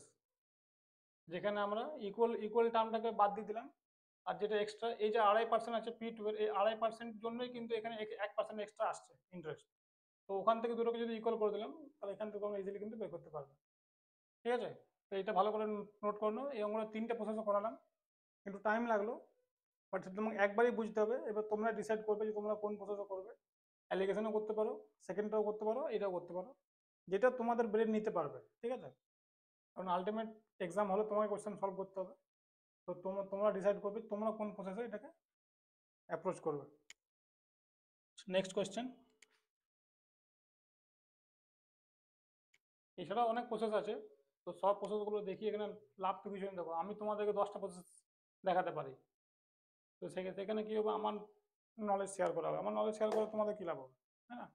S1: যেখানে আমরা ইকুয়াল ইকুয়াল টার্মটাকে বাদ দিয়ে দিলাম, আর যেটা এক্সট্রা এই যে 2.5% আছে P2 এর, এই 2.5% জন্যই কিন্তু এখানে 1% এক্সট্রা আসছে ইন্টারেস্ট। তো ওখান থেকে দুটোকে যদি ইকুয়াল করে দিলাম, তাহলে এখান থেকে আমরা ইজিলি কিন্তু বের করতে পারবো, ঠিক আছে? তো এটা ভালো করে নোট করে নাও। এই আমরা 3টে প্রসেসও করালাম, একটু টাইম লাগলো, বাট সেটা তোমাকে একবারই বুঝতে হবে। এবার তোমরা ডিসাইড করবে যে তোমরা কোন প্রসেসও করবে, অ্যালিগেশনও করতে পারো, সেকেন্ডটাও করতে পারো, এটাও করতে পারো, যেটা তোমাদের ব্রেন নিতে পারবে, ঠিক আছে? কারণ আলটিমেট এক্সাম হলে তোমাকে কোশ্চেন সলভ করতে হবে। তো তোমরা ডিসাইড করবে তোমরা কোন প্রসেসে এটাকে অ্যাপ্রোচ করবে। Next question. এছাড়াও অনেক প্রসেস আছে, তো সব প্রসেসগুলো দেখি, এখানে লাভ তো কিছু নেই। দেখো আমি তোমাদেরকে 10টা প্রসেস দেখাতে পারি, তো সেক্ষেত্রে এখানে কি হবে, আমার নলেজ শেয়ার করা হবে। আমার নলেজ শেয়ার করে তোমাদের কি লাভ হবে, তাই না?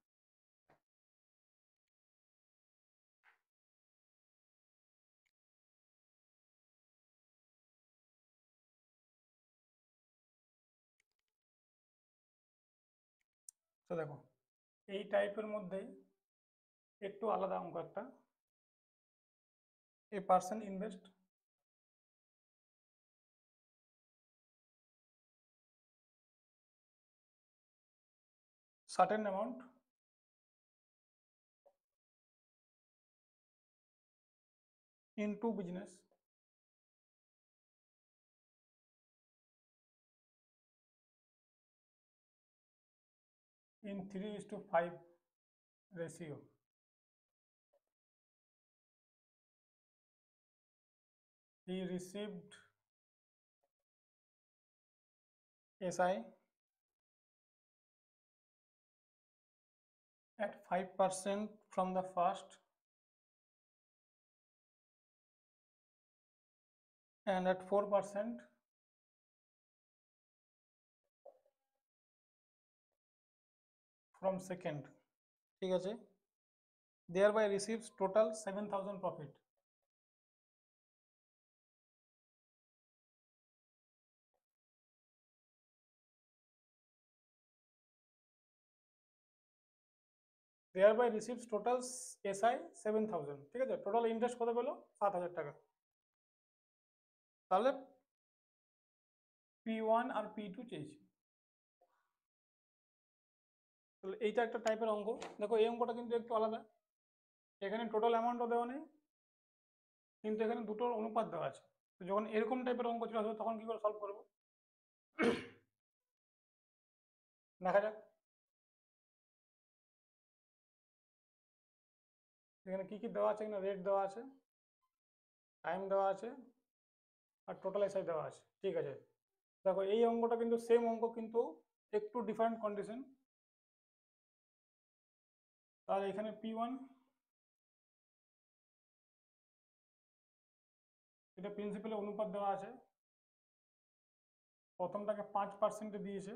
S1: তো দেখো এই টাইপের মধ্যেই একটু আলাদা অঙ্ক একটা, এ person invest certain amount into business in 3:5 ratio. He received SI at 5% from the first and at 4% from second, ঠিক আছে? Thereby receives total 7,000 profit. Thereby receives total SI 7,000, ঠিক আছে? টোটাল ইন্টারেস্ট কত পেলো? 7,000 টাকা। তাহলে P1 আর P2 চেয়েছি। তাহলে এইটা একটা টাইপের অঙ্ক। দেখো এই অঙ্কটা কিন্তু একটু আলাদা, এখানে টোটাল অ্যামাউন্টও দেওয়া নেই, কিন্তু এখানে দুটোর অনুপাত দেওয়া আছে। তো যখন এরকম টাইপের অঙ্ক চলে আসবে তখন কি করে সলভ করবো দেখা যাক। এখানে কি কি দেওয়া আছে, এখানে রেট দেওয়া আছে, টাইম দেওয়া আছে, আর টোটাল এসআই দেওয়া আছে, ঠিক আছে? দেখো এই অঙ্কটা কিন্তু সেম অঙ্ক, কিন্তু একটু ডিফারেন্ট কন্ডিশন। তাহলে এখানে P1 এটা প্রিন্সিপালের অনুপাত দেওয়া আছে, প্রথমটাকে 5% দিয়েছে,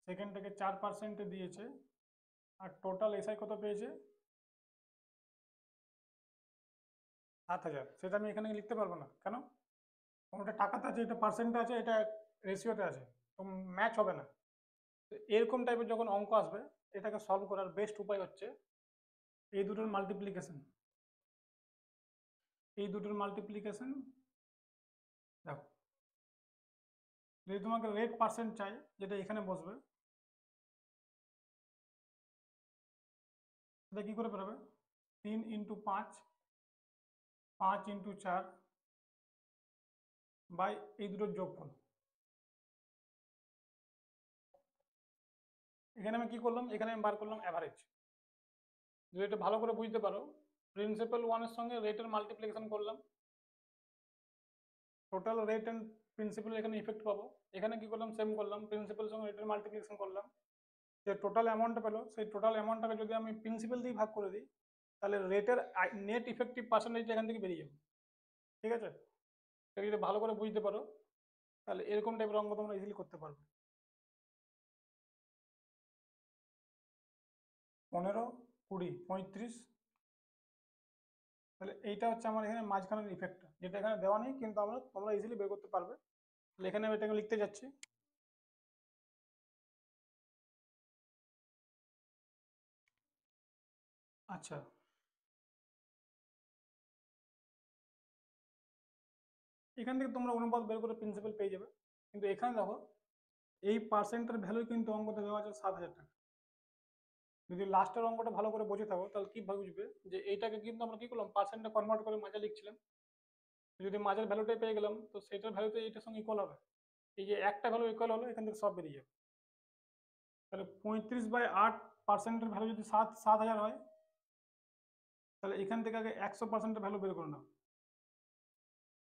S1: সেকেন্ডটাকে 4% দিয়েছে, আর টোটাল এসআই কত পেয়েছে? 7,000। সেটা আমি এখানে লিখতে পারবো না, কেন? ওটা টাকাতে আছে, এটা পার্সেন্টে আছে, এটা রেশিওতে আছে, তো ম্যাচ হবে না। তো এরকম টাইপের যখন অঙ্ক আসবে, এটাকে সলভ করার বেস্ট উপায় হচ্ছে এই দুটোর মাল্টিপ্লিকেশন। এই দুটোর মাল্টিপ্লিকেশন দেখো, যদি তোমাকে রেট পার্সেন্ট চাই, যেটা এখানে বসবে, সেটা কি করে বেরোবে? 3 × 5, 5 × 4 বাই এই দুটোর যোগফল। এখানে আমি কি করলাম, এখানে আমি বার করলাম অ্যাভারেজ। যদি এটা ভালো করে বুঝতে পারো, প্রিন্সিপাল ওয়ানের সঙ্গে রেটের মাল্টিপ্লিকেশন করলাম, টোটাল রেট এন্ড প্রিন্সিপাল এখানে ইফেক্ট পাবো। এখানে কি করলাম, সেম করলাম, প্রিন্সিপাল সঙ্গে রেটের মাল্টিপ্লিকেশন করলাম, যে টোটাল অ্যামাউন্টটা পেলো, সেই টোটাল অ্যামাউন্টটাকে যদি আমি প্রিন্সিপাল দিয়ে ভাগ করে দিই, তাহলে রেটের নেট ইফেক্টিভ পার্সেন্টেজ এখান থেকে বেরিয়ে যাবে, ঠিক আছে? এটা যদি ভালো করে বুঝতে পারো, তাহলে এরকম টাইপের অঙ্ক তোমরা ইজিলি করতে পারবে। 15, 20, 35, তাহলে এইটা হচ্ছে আমার এখানে মাঝখানের ইফেক্টটা, যেটা এখানে দেওয়া নেই, কিন্তু তোমরা ইজিলি বের করতে পারবে। তাহলে এখানে আমি এটাকে লিখতে যাচ্ছি। আচ্ছা, এখান থেকে তোমরা অনুপাত বের করে প্রিন্সিপাল পেয়ে যাবে, কিন্তু এখানে দেখো এই পার্সেন্টের ভ্যালু কিন্তু অঙ্কতে দেওয়া আছে 7,000 টাকা। যদি লাস্টের অঙ্কটা ভালো করে বুঝে থাকো, তাহলে কি বুঝবে যে এইটাকে কিন্তু আমরা কি করলাম, পার্সেন্টে কনভার্ট করে মাঝে লিখছিলাম। যদি মাঝের ভ্যালুটাই পেয়ে গেলাম, তো সেটার ভ্যালুতে এইটার সঙ্গে ইকুয়াল হবে। এই যে একটা ভ্যালু ইকুয়াল হলো, এখান থেকে সব বেরিয়ে যাবে। তাহলে 35/8 ভ্যালু যদি 7,000 হয়, তাহলে এখান থেকে আগে 100% ভ্যালু বের করে নাও,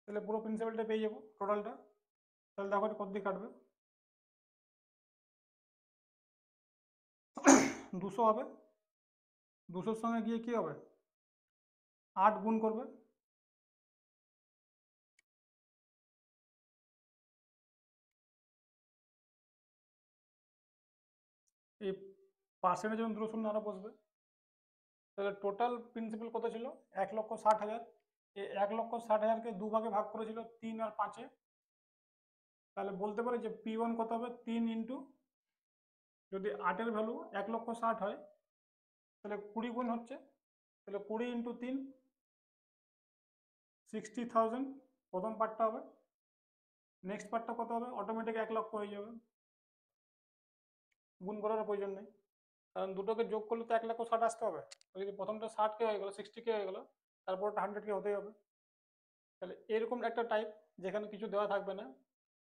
S1: তাহলে পুরো প্রিন্সিপালটা পেয়ে যাবো টোটালটা। তাহলে দেখো কত দিয়ে কাটবে, 200 হবে। 200-র সঙ্গে গিয়ে কি হবে, 8 গুণ করবে, এই পার্সেন্টেজ যখন দুটো শূন্য আরো বসবে, তাহলে টোটাল প্রিন্সিপাল কত ছিল? 1,60,000। এই 1,60,000কে দুভাগে ভাগ করেছিল 3 আর 5-এ। তাহলে বলতে পারি যে P1 কত হবে? 3 ইন্টু, যদি 8-এর ভ্যালু 1,60,000 হয়, তাহলে 20 গুণ হচ্ছে, তাহলে 20 ইন্টু 3, 60,000 প্রথম পার্টটা হবে। নেক্সট পার্টটা কত হবে? অটোমেটিক 1 লক্ষ হয়ে যাবে, গুণ করার প্রয়োজন নেই, কারণ দুটোকে যোগ করলে তো 1,60,000 আসতে হবে। যদি প্রথমটা 60K হয়ে গেলো, 60K হয়ে গেলো, তারপরটা 100K হতেই হবে। তাহলে এরকম একটা টাইপ যেখানে কিছু দেওয়া থাকবে না,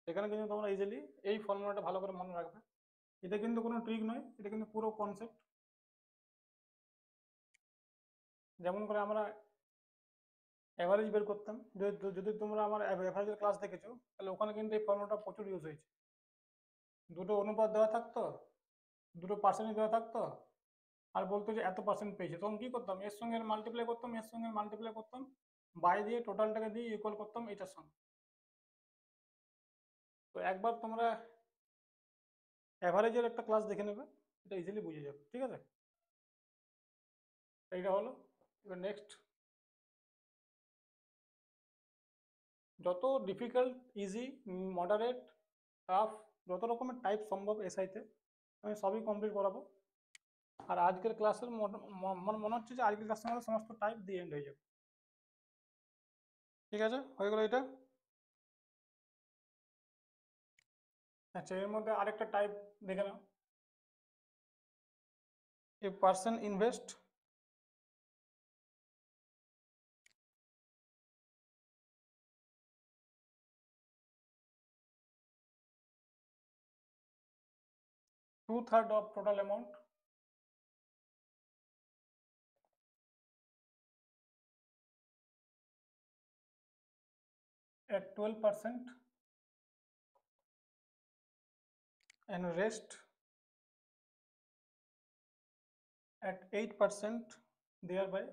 S1: সেখানে কিন্তু তোমরা ইজিলি এই ফর্মুলাটা ভালো করে মনে রাখবে। এটা কিন্তু কোনো ট্রিক নয়, এটা কিন্তু পুরো কনসেপ্ট। যেমন করে আমরা অ্যাভারেজ বের করতাম, যদি তোমরা আমার অ্যাভারেজের ক্লাস দেখেছো, তাহলে ওখানে কিন্তু এই ফর্মুলাটা প্রচুর ইউজ হয়েছে। দুটো অনুপাত দেওয়া থাকতো, দুটো পার্সেন্টেজ দেওয়া থাকতো, আর বলতো যে এত পার্সেন্ট পেয়েছে, তখন কি করতাম? এর সঙ্গে মাল্টিপ্লাই করতাম, এর সঙ্গে মাল্টিপ্লাই করতাম, বাই দিয়ে টোটালটাকে দিয়ে ইকুয়াল করতাম এটার সঙ্গে। তো একবার তোমরা অ্যাভারেজের একটা ক্লাস দেখে নেবে, এটা ইজিলি বুঝে যাবে, ঠিক আছে? এইটা হলো। এবার নেক্সট, যত ডিফিকাল্ট, ইজি, মডারেট, টাফ, যত রকমের টাইপ সম্ভব এসআইতে আমি সবই কমপ্লিট করাবো। আর আজকের ক্লাসের মনে হচ্ছে যে আজকের ক্লাসের মধ্যে সমস্ত টাইপ দিয়ে এন্ড হয়ে যাবে। ঠিক আছে, হয়ে গেল এটা। আচ্ছা, এর মধ্যে আরেকটা টাইপ দেখে নাও। A person invest two-third of total amount at 12% and rest at 8%, thereby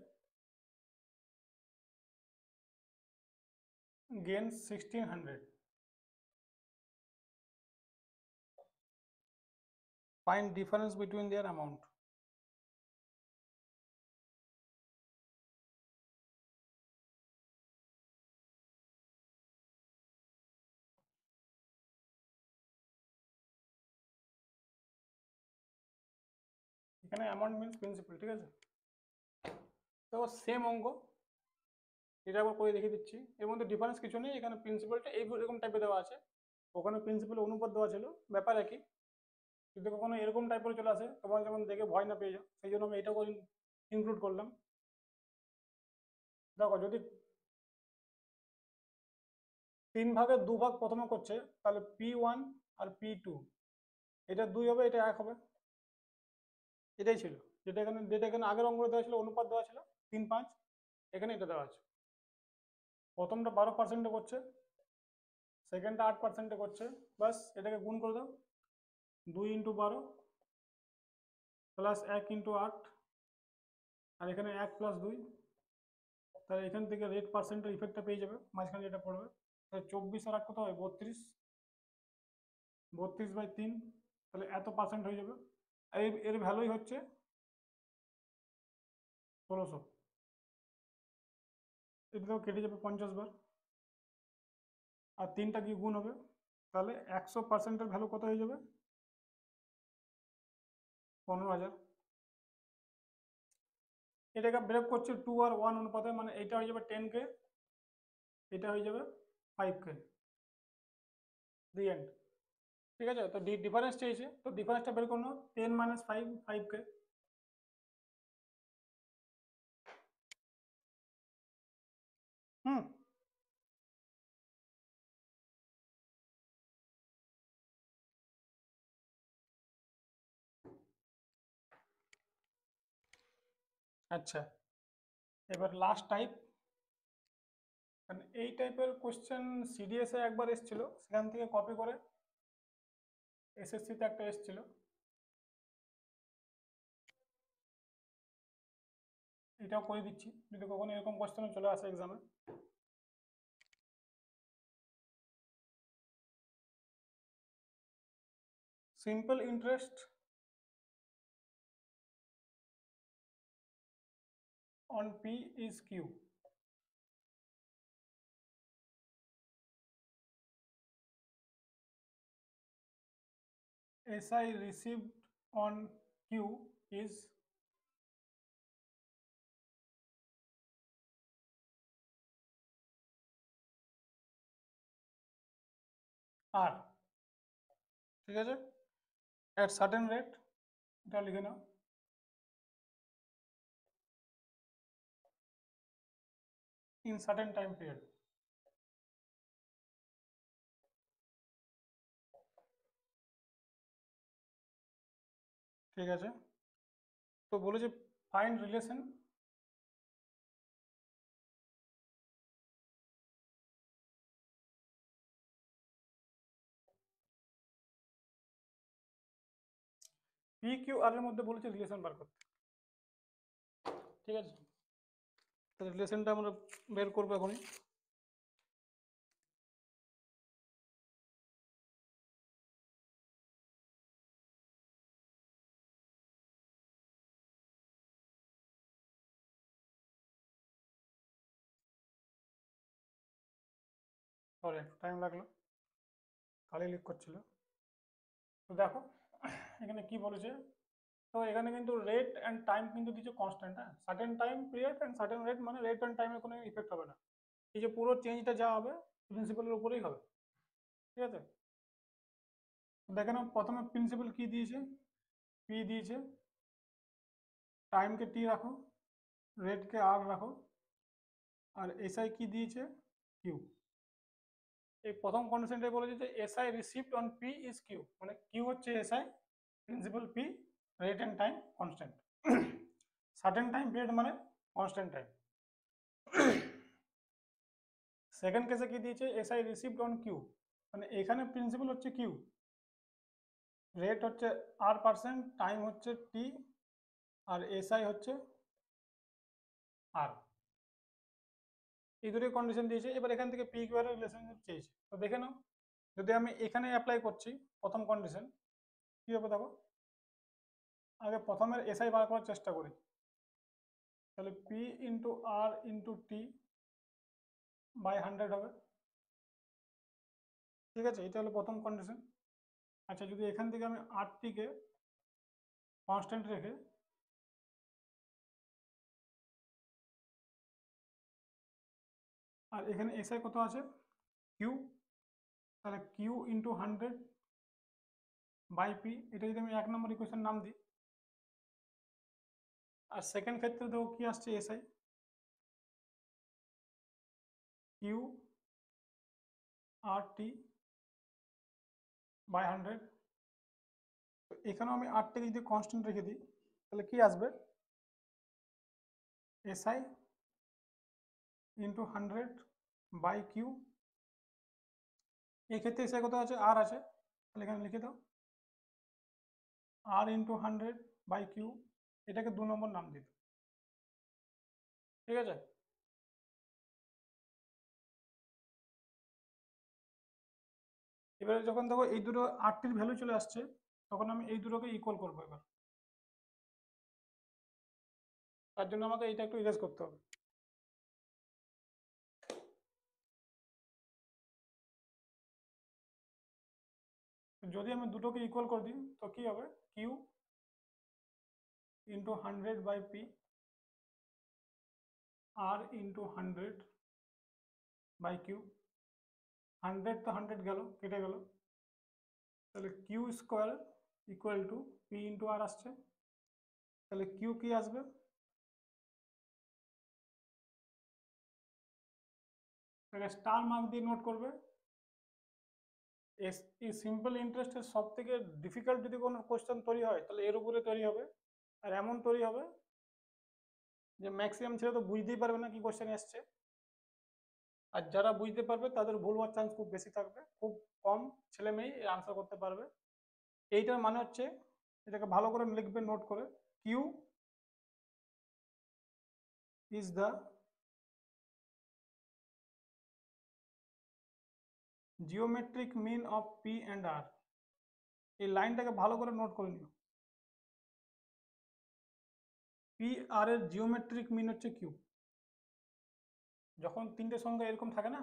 S1: gains 1,600. Find difference between their amount. এখানে অ্যামাউন্ট মিনস প্রিন্সিপাল, ঠিক আছে? তো সেম অঙ্ক, এটা আবার করে দেখিয়ে দিচ্ছি। এর মধ্যে ডিফারেন্স কিছু নেই, এখানে প্রিন্সিপালটা এইরকম টাইপের দেওয়া আছে, ওখানে প্রিন্সিপাল অনুপাত দেওয়া ছিল, ব্যাপার একই। যদি কখনো এরকম টাইপের চলে আসে, তোমার যেমন দেখে ভয় না পেয়ে যাও, সেই জন্য আমি এটাও ইনক্লুড করলাম। দেখো, যদি 3 ভাগের 2 ভাগ প্রথমে করছে, তাহলে P1 আর P2, এটা 2 হবে, এটা 1 হবে। এটাই ছিল, যেটা এখানে আগের অঙ্ক দেওয়া ছিল, অনুপাত দেওয়া ছিল 3, 5, এখানে এটা দেওয়া আছে। প্রথমটা 12%-এ করছে, সেকেন্ডটা 8%-এ করছে, বাস এটাকে গুণ করে দাও, 2 ইন্টু 12 প্লাস 1 ইন্টু 8, আর এখানে 1 প্লাস 2, তাহলে এখান থেকে রেট পার্সেন্টের ইফেক্টটা পেয়ে যাবে, মাঝখানে যেটা পড়বে। তাহলে 24 আর 8 কত হয়? 32, 32/3, তাহলে এত পার্সেন্ট হয়ে যাবে। আর এর ভ্যালুই হচ্ছে 1600। এটা কেটে যাবে 50 বার, আর 3টা কি গুণ হবে, তাহলে 100%-এর ভ্যালু কত হয়ে যাবে? 15,000। এটাকে ব্রেক করছে 2 আর 1 অনুপাতে, মানে এটা হয়ে যাবে 10K, এটা হয়ে যাবে 5K, দি এন্ড। ঠিক আছে, তো ডিফারেন্স চেয়েছে, তো ডিফারেন্সটা বের করো, 10 - 5, 5K। হুম, আচ্ছা, এবার লাস্ট টাইপ। মানে এই টাইপের কোশ্চেন সিডিএস এ একবার এসেছিল, সেখান থেকে কপি করে এসএসসি তে একটা এসেছিল। এটাও করে দিচ্ছি, যদি কখনো এরকম কোশ্চেন চলে আসে এক্সামে। Simple interest on P is Q. SI received on Q is R. ঠিক আছে, at certain rate, এটা লিখে নাও, in certain time period. ঠিক আছে, তো বলেছে find relation P Q R এর মধ্যে, বলেছে রিলেশন বার করতে। ঠিক আছে, তাহলে রিলেশনটা আমরা বের করবো এখনই। সরি, একটু টাইম লাগলো, খালি লিক করছিল। তো দেখো এখানে কি বলেছে, তো এখানে কিন্তু রেট অ্যান্ড টাইম কিন্তু কিছু কনস্ট্যান্ট, হ্যাঁ, certain time period and certain rate, মানে রেট অ্যান্ড টাইমের কোনো ইফেক্ট হবে না। এই যে পুরো চেঞ্জটা যা হবে প্রিন্সিপালের উপরেই হবে। ঠিক আছে, দেখে নাও প্রথমে প্রিন্সিপাল কি দিয়েছে, পি দিয়েছে, টাইমকে টি রাখো, রেটকে আর রাখো, আর এসআই কি দিয়েছে, কিউ। এই প্রথম কন্ডিশনটাই বলেছে যে SI received on P is Q, মানে কিউ হচ্ছে SI, principal P, rate and time constant, certain time period মানে কনস্ট্যান্ট টাইম। সেকেন্ড কেসে কি দিয়েছে, এসআই রিসিভড অন কিউ, মানে এখানে প্রিন্সিপাল হচ্ছে কিউ, রেট হচ্ছে R%, টাইম হচ্ছে টি, আর এসআই হচ্ছে আর। এই দুটোই কন্ডিশন দিয়েছে। এবার এখান থেকে পি কিউ আর এর রিলেশনশিপ চেয়েছে, তো দেখে নাও, যদি আমি এখানে অ্যাপ্লাই করছি প্রথম কন্ডিশন, কি হবে দেখো, আগে প্রথমের এসআই বার করার চেষ্টা করি, তাহলে P into R into T by 100 হবে। ঠিক আছে, এটা হলো প্রথম কন্ডিশন। আচ্ছা, যদি এখান থেকে আমি আরটিকে কনস্ট্যান্ট রেখে আর এখানে এসআই কত আছে, কিউ, তাহলে কিউ ইন্টু 100 বাই পি, এটা যদি আমি 1 নম্বর ইকুয়েশন নাম দিই, আর সেকেন্ড ক্ষেত্রে দেখো কি আসছে, SI Q R T by 100। তো এখানেও আমি আরটিকে যদি কনস্ট্যান্ট রেখে দিই, তাহলে কি আসবে, এসআই ইন্টু 100 বাই কিউ। এই ক্ষেত্রে এসআই কত আছে, আর আছে, তাহলে এখানে লিখে দাও আর ইন্টু 100 বাই কিউ, এটাকে 2 নম্বর নাম দিত। ঠিক আছে, এবারে যখন দেখো এই দুটো আরটির ভ্যালু চলে আসছে, তখন আমি এই দুটোকে ইকুয়াল করবো। এবার তার জন্য আমাকে এইটা একটু ইরেজ করতে হবে। যদি আমি দুটোকে ইকুয়াল করে দিই, তো কি হবে, Q into 100 by P, R into 100 by Q. 100 তো 100 গেল, কেটে গেল, তাহলে Q square equal to P into R আসছে, তাহলে কিউ কি আসবে, তাহলে স্টার মার্ক দিয়ে নোট করবে। এই সিম্পল ইন্টারেস্টের সব থেকে ডিফিকাল্ট যদি কোনো কোয়েশ্চেন তৈরি হয়, তাহলে এর উপরে তৈরি হবে, আর এমন তৈরি হবে যে ম্যাক্সিমাম ছেলে তো বুঝতেই পারবে না কি কোয়েশ্চেন এসছে, আর যারা বুঝতে পারবে তাদের ভুল হওয়ার চান্স খুব বেশি থাকবে, খুব কম ছেলে মেয়ে আনসার করতে পারবে। এইটার মানে হচ্ছে, এটাকে ভালো করে লিখবে নোট করে, Q is the geometric mean of P and R. এই লাইনটাকে ভালো করে নোট করে নিও। পি আর এর জিওমেট্রিক মিন হচ্ছে কিউ। যখন তিনটে সংখ্যা এরকম থাকে না,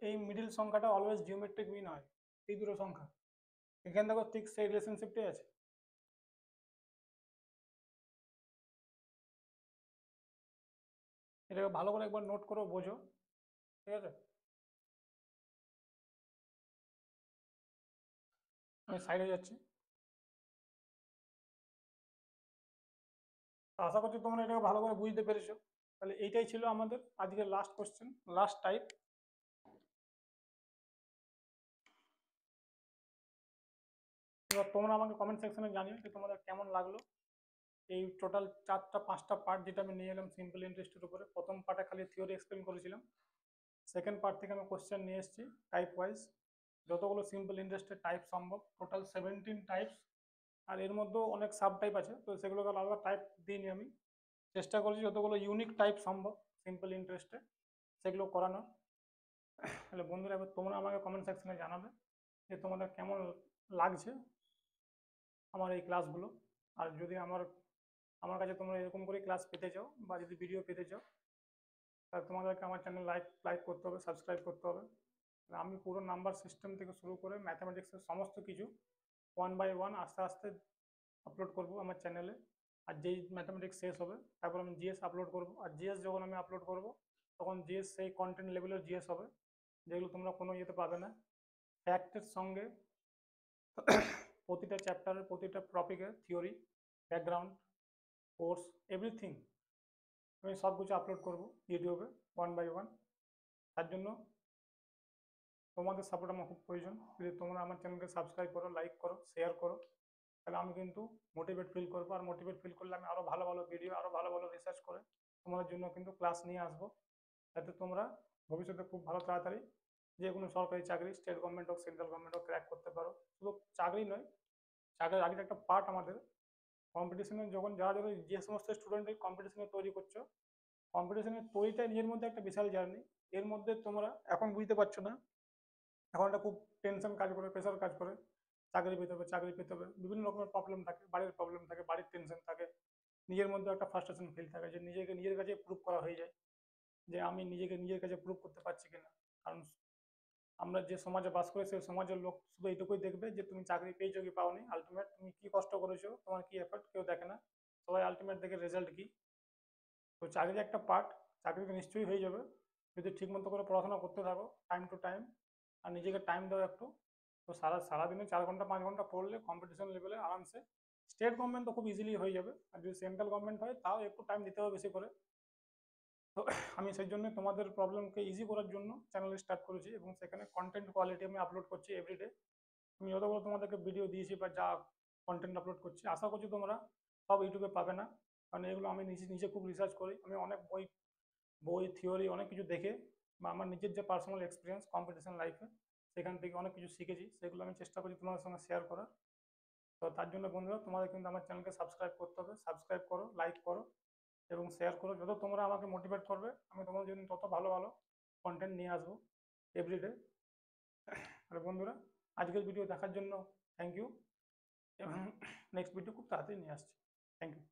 S1: এই মিডিল সংখ্যাটা অলওয়েজ জিওমেট্রিক মিন হয়, এই দুটো সংখ্যা। এখানে দেখো ঠিক সেই রিলেশনশিপটাই আছে। এটাকে ভালো করে একবার নোট করো, বোঝো, ঠিক আছে? আমি সাইডে যাচ্ছি। তো আশা করছি তোমরা এটাকে ভালো করে বুঝতে পেরেছো। তাহলে এইটাই ছিল আমাদের আজকের লাস্ট কোশ্চেন, লাস্ট টাইপ। এবার তোমরা আমাকে কমেন্ট সেকশনে জানিও যে তোমাদের কেমন লাগলো এই টোটাল 4-5টা পার্ট যেটা আমি নিয়ে এলাম সিম্পল ইন্টারেস্টের উপরে। প্রথম পার্টে খালি থিওরি এক্সপ্লেন করেছিলাম, সেকেন্ড পার্ট থেকে আমি কোশ্চেন নিয়ে এসেছি টাইপ ওয়াইজ, যতগুলো সিম্পল ইন্টারেস্টের টাইপ সম্ভব, টোটাল 17 টাইপস। আর এর মধ্যেও অনেক সাব টাইপ আছে, তো সেগুলোকে আলাদা টাইপ দিইনি আমি। চেষ্টা করছি যতগুলো ইউনিক টাইপ সম্ভব সিম্পল ইন্টারেস্টে সেগুলো করানোর। তাহলে বন্ধুরা, এবার তোমরা আমাকে কমেন্ট সেকশনে জানাবে যে তোমাদের কেমন লাগছে আমার এই ক্লাসগুলো। আর যদি আমার আমার কাছে তোমরা এরকম করে ক্লাস পেতে চাও বা যদি ভিডিও পেতে চাও, তাহলে তোমাদেরকে আমার চ্যানেল লাইক করতে হবে, সাবস্ক্রাইব করতে হবে। আমি পুরো নাম্বার সিস্টেম থেকে শুরু করে ম্যাথামেটিক্সের সমস্ত কিছু 1 বাই 1 আস্তে আস্তে আপলোড করব আমার চ্যানেলে। আর যেই ম্যাথামেটিক্স শেষ হবে তারপর আমি জিএস আপলোড করব। আর জিএস যখন আমি আপলোড করব তখন জিএস সেই কন্টেন্ট লেভেলের জিএস হবে যেগুলো তোমরা কোনো ইয়েতে পাবে না। ফ্যাক্টের সঙ্গে প্রতিটা চ্যাপ্টারের প্রতিটা টপিকের থিওরি, ব্যাকগ্রাউন্ড, কোর্স, এভরিথিং আমি সব কিছু আপলোড করব ইউটিউবে 1 বাই 1। তার জন্য তোমাদের সাপোর্ট আমার খুব প্রয়োজন। যদি তোমরা আমার চ্যানেলকে সাবস্ক্রাইব করো, লাইক করো, শেয়ার করো, তাহলে আমি কিন্তু মোটিভেট ফিল করবো। আর মোটিভেট ফিল করলে আমি আরও ভালো ভালো ভিডিও, আরও ভালো ভালো রিসার্চ করে তোমাদের জন্য কিন্তু ক্লাস নিয়ে আসবো, যাতে তোমরা ভবিষ্যতে খুব ভালো তাড়াতাড়ি যে কোনো সরকারি চাকরি, স্টেট গভর্নমেন্ট হোক, সেন্ট্রাল গভর্নমেন্ট হোক, ক্র্যাক করতে পারো। শুধু চাকরি নয়, চাকরির আগের একটা পার্ট আমাদের কম্পিটিশনে, যখন যারা যারা যে সমস্ত স্টুডেন্ট কম্পিটিশনে তৈরি করছো, কম্পিটিশনের তৈরিটা নিজের মধ্যে একটা বিশাল জার্নি। এর মধ্যে তোমরা এখন বুঝতে পারছো না, এখন একটা খুব টেনশন কাজ করে, প্রেশার কাজ করে, চাকরি পেতে হবে, চাকরি পেতে হবে, বিভিন্ন রকমের প্রবলেম থাকে, বাড়ির প্রবলেম থাকে, বাড়ির টেনশন থাকে, নিজের মধ্যে একটা ফ্রাস্ট্রেশন ফিল থাকে যে নিজেকে নিজের কাছে প্রুভ করা হয়ে যায় যে আমি নিজেকে নিজের কাছে প্রুভ করতে পারছি কিনা। কারণ আমরা যে সমাজে বাস করি সেই সমাজের লোক শুধু এইটুকুই দেখবে যে তুমি চাকরি পেয়েছো কি পাওনি, আলটিমেট তুমি কি কষ্ট করেছো, তোমার কি এফর্ট, কেউ দেখে না। সবাই আলটিমেট দেখে রেজাল্ট কি। তো চাকরির একটা পার্ট, চাকরিটা নিশ্চয়ই হয়ে যাবে যদি ঠিকমতো করে পড়াশোনা করতে থাকো টাইম টু টাইম, আর নিজেকে টাইম দাও একটু। তো সারাদিনে 4 ঘন্টা 5 ঘন্টা পড়লে কম্পিটিশন লেভেলে আরামসে স্টেট গভর্নমেন্ট তো খুব ইজিলি হয়ে যাবে, আর যদি সেন্ট্রাল গভর্নমেন্ট হয় তাও একটু টাইম দিতে হবে বেশি করে। তো আমি সেই জন্য তোমাদের প্রবলেমকে ইজি করার জন্য চ্যানেল স্টার্ট করেছি, এবং সেখানে কন্টেন্ট কোয়ালিটি আমি আপলোড করছি এভরিডে। আমি যতগুলো তোমাদেরকে ভিডিও দিয়েছি বা যা কন্টেন্ট আপলোড করছি, আশা করছি তোমরা সব ইউটিউবে পাবে না, কারণ এগুলো আমি নিজে নিজে খুব রিসার্চ করি। আমি অনেক বই বই থিওরি অনেক কিছু দেখে বা আমার নিজের যে পার্সোনাল এক্সপিরিয়েন্স কম্পিটিশন লাইফে, সেখান থেকে অনেক কিছু শিখেছি, সেগুলো আমি চেষ্টা করি তোমাদের সঙ্গে শেয়ার করার। তো তার জন্য বন্ধুরা, তোমাদের কিন্তু আমার চ্যানেলকে সাবস্ক্রাইব করতে হবে, সাবস্ক্রাইব করো, লাইক করো এবং শেয়ার করো। যত তোমরা আমাকে মোটিভেট করবে আমি তোমাদের জন্য তত ভালো ভালো কন্টেন্ট নিয়ে আসবো এভরিডে। আর বন্ধুরা, আজকের ভিডিও দেখার জন্য থ্যাংক ইউ, এবং নেক্সট ভিডিও খুব তাড়াতাড়ি নিয়ে আসছি। Thank you.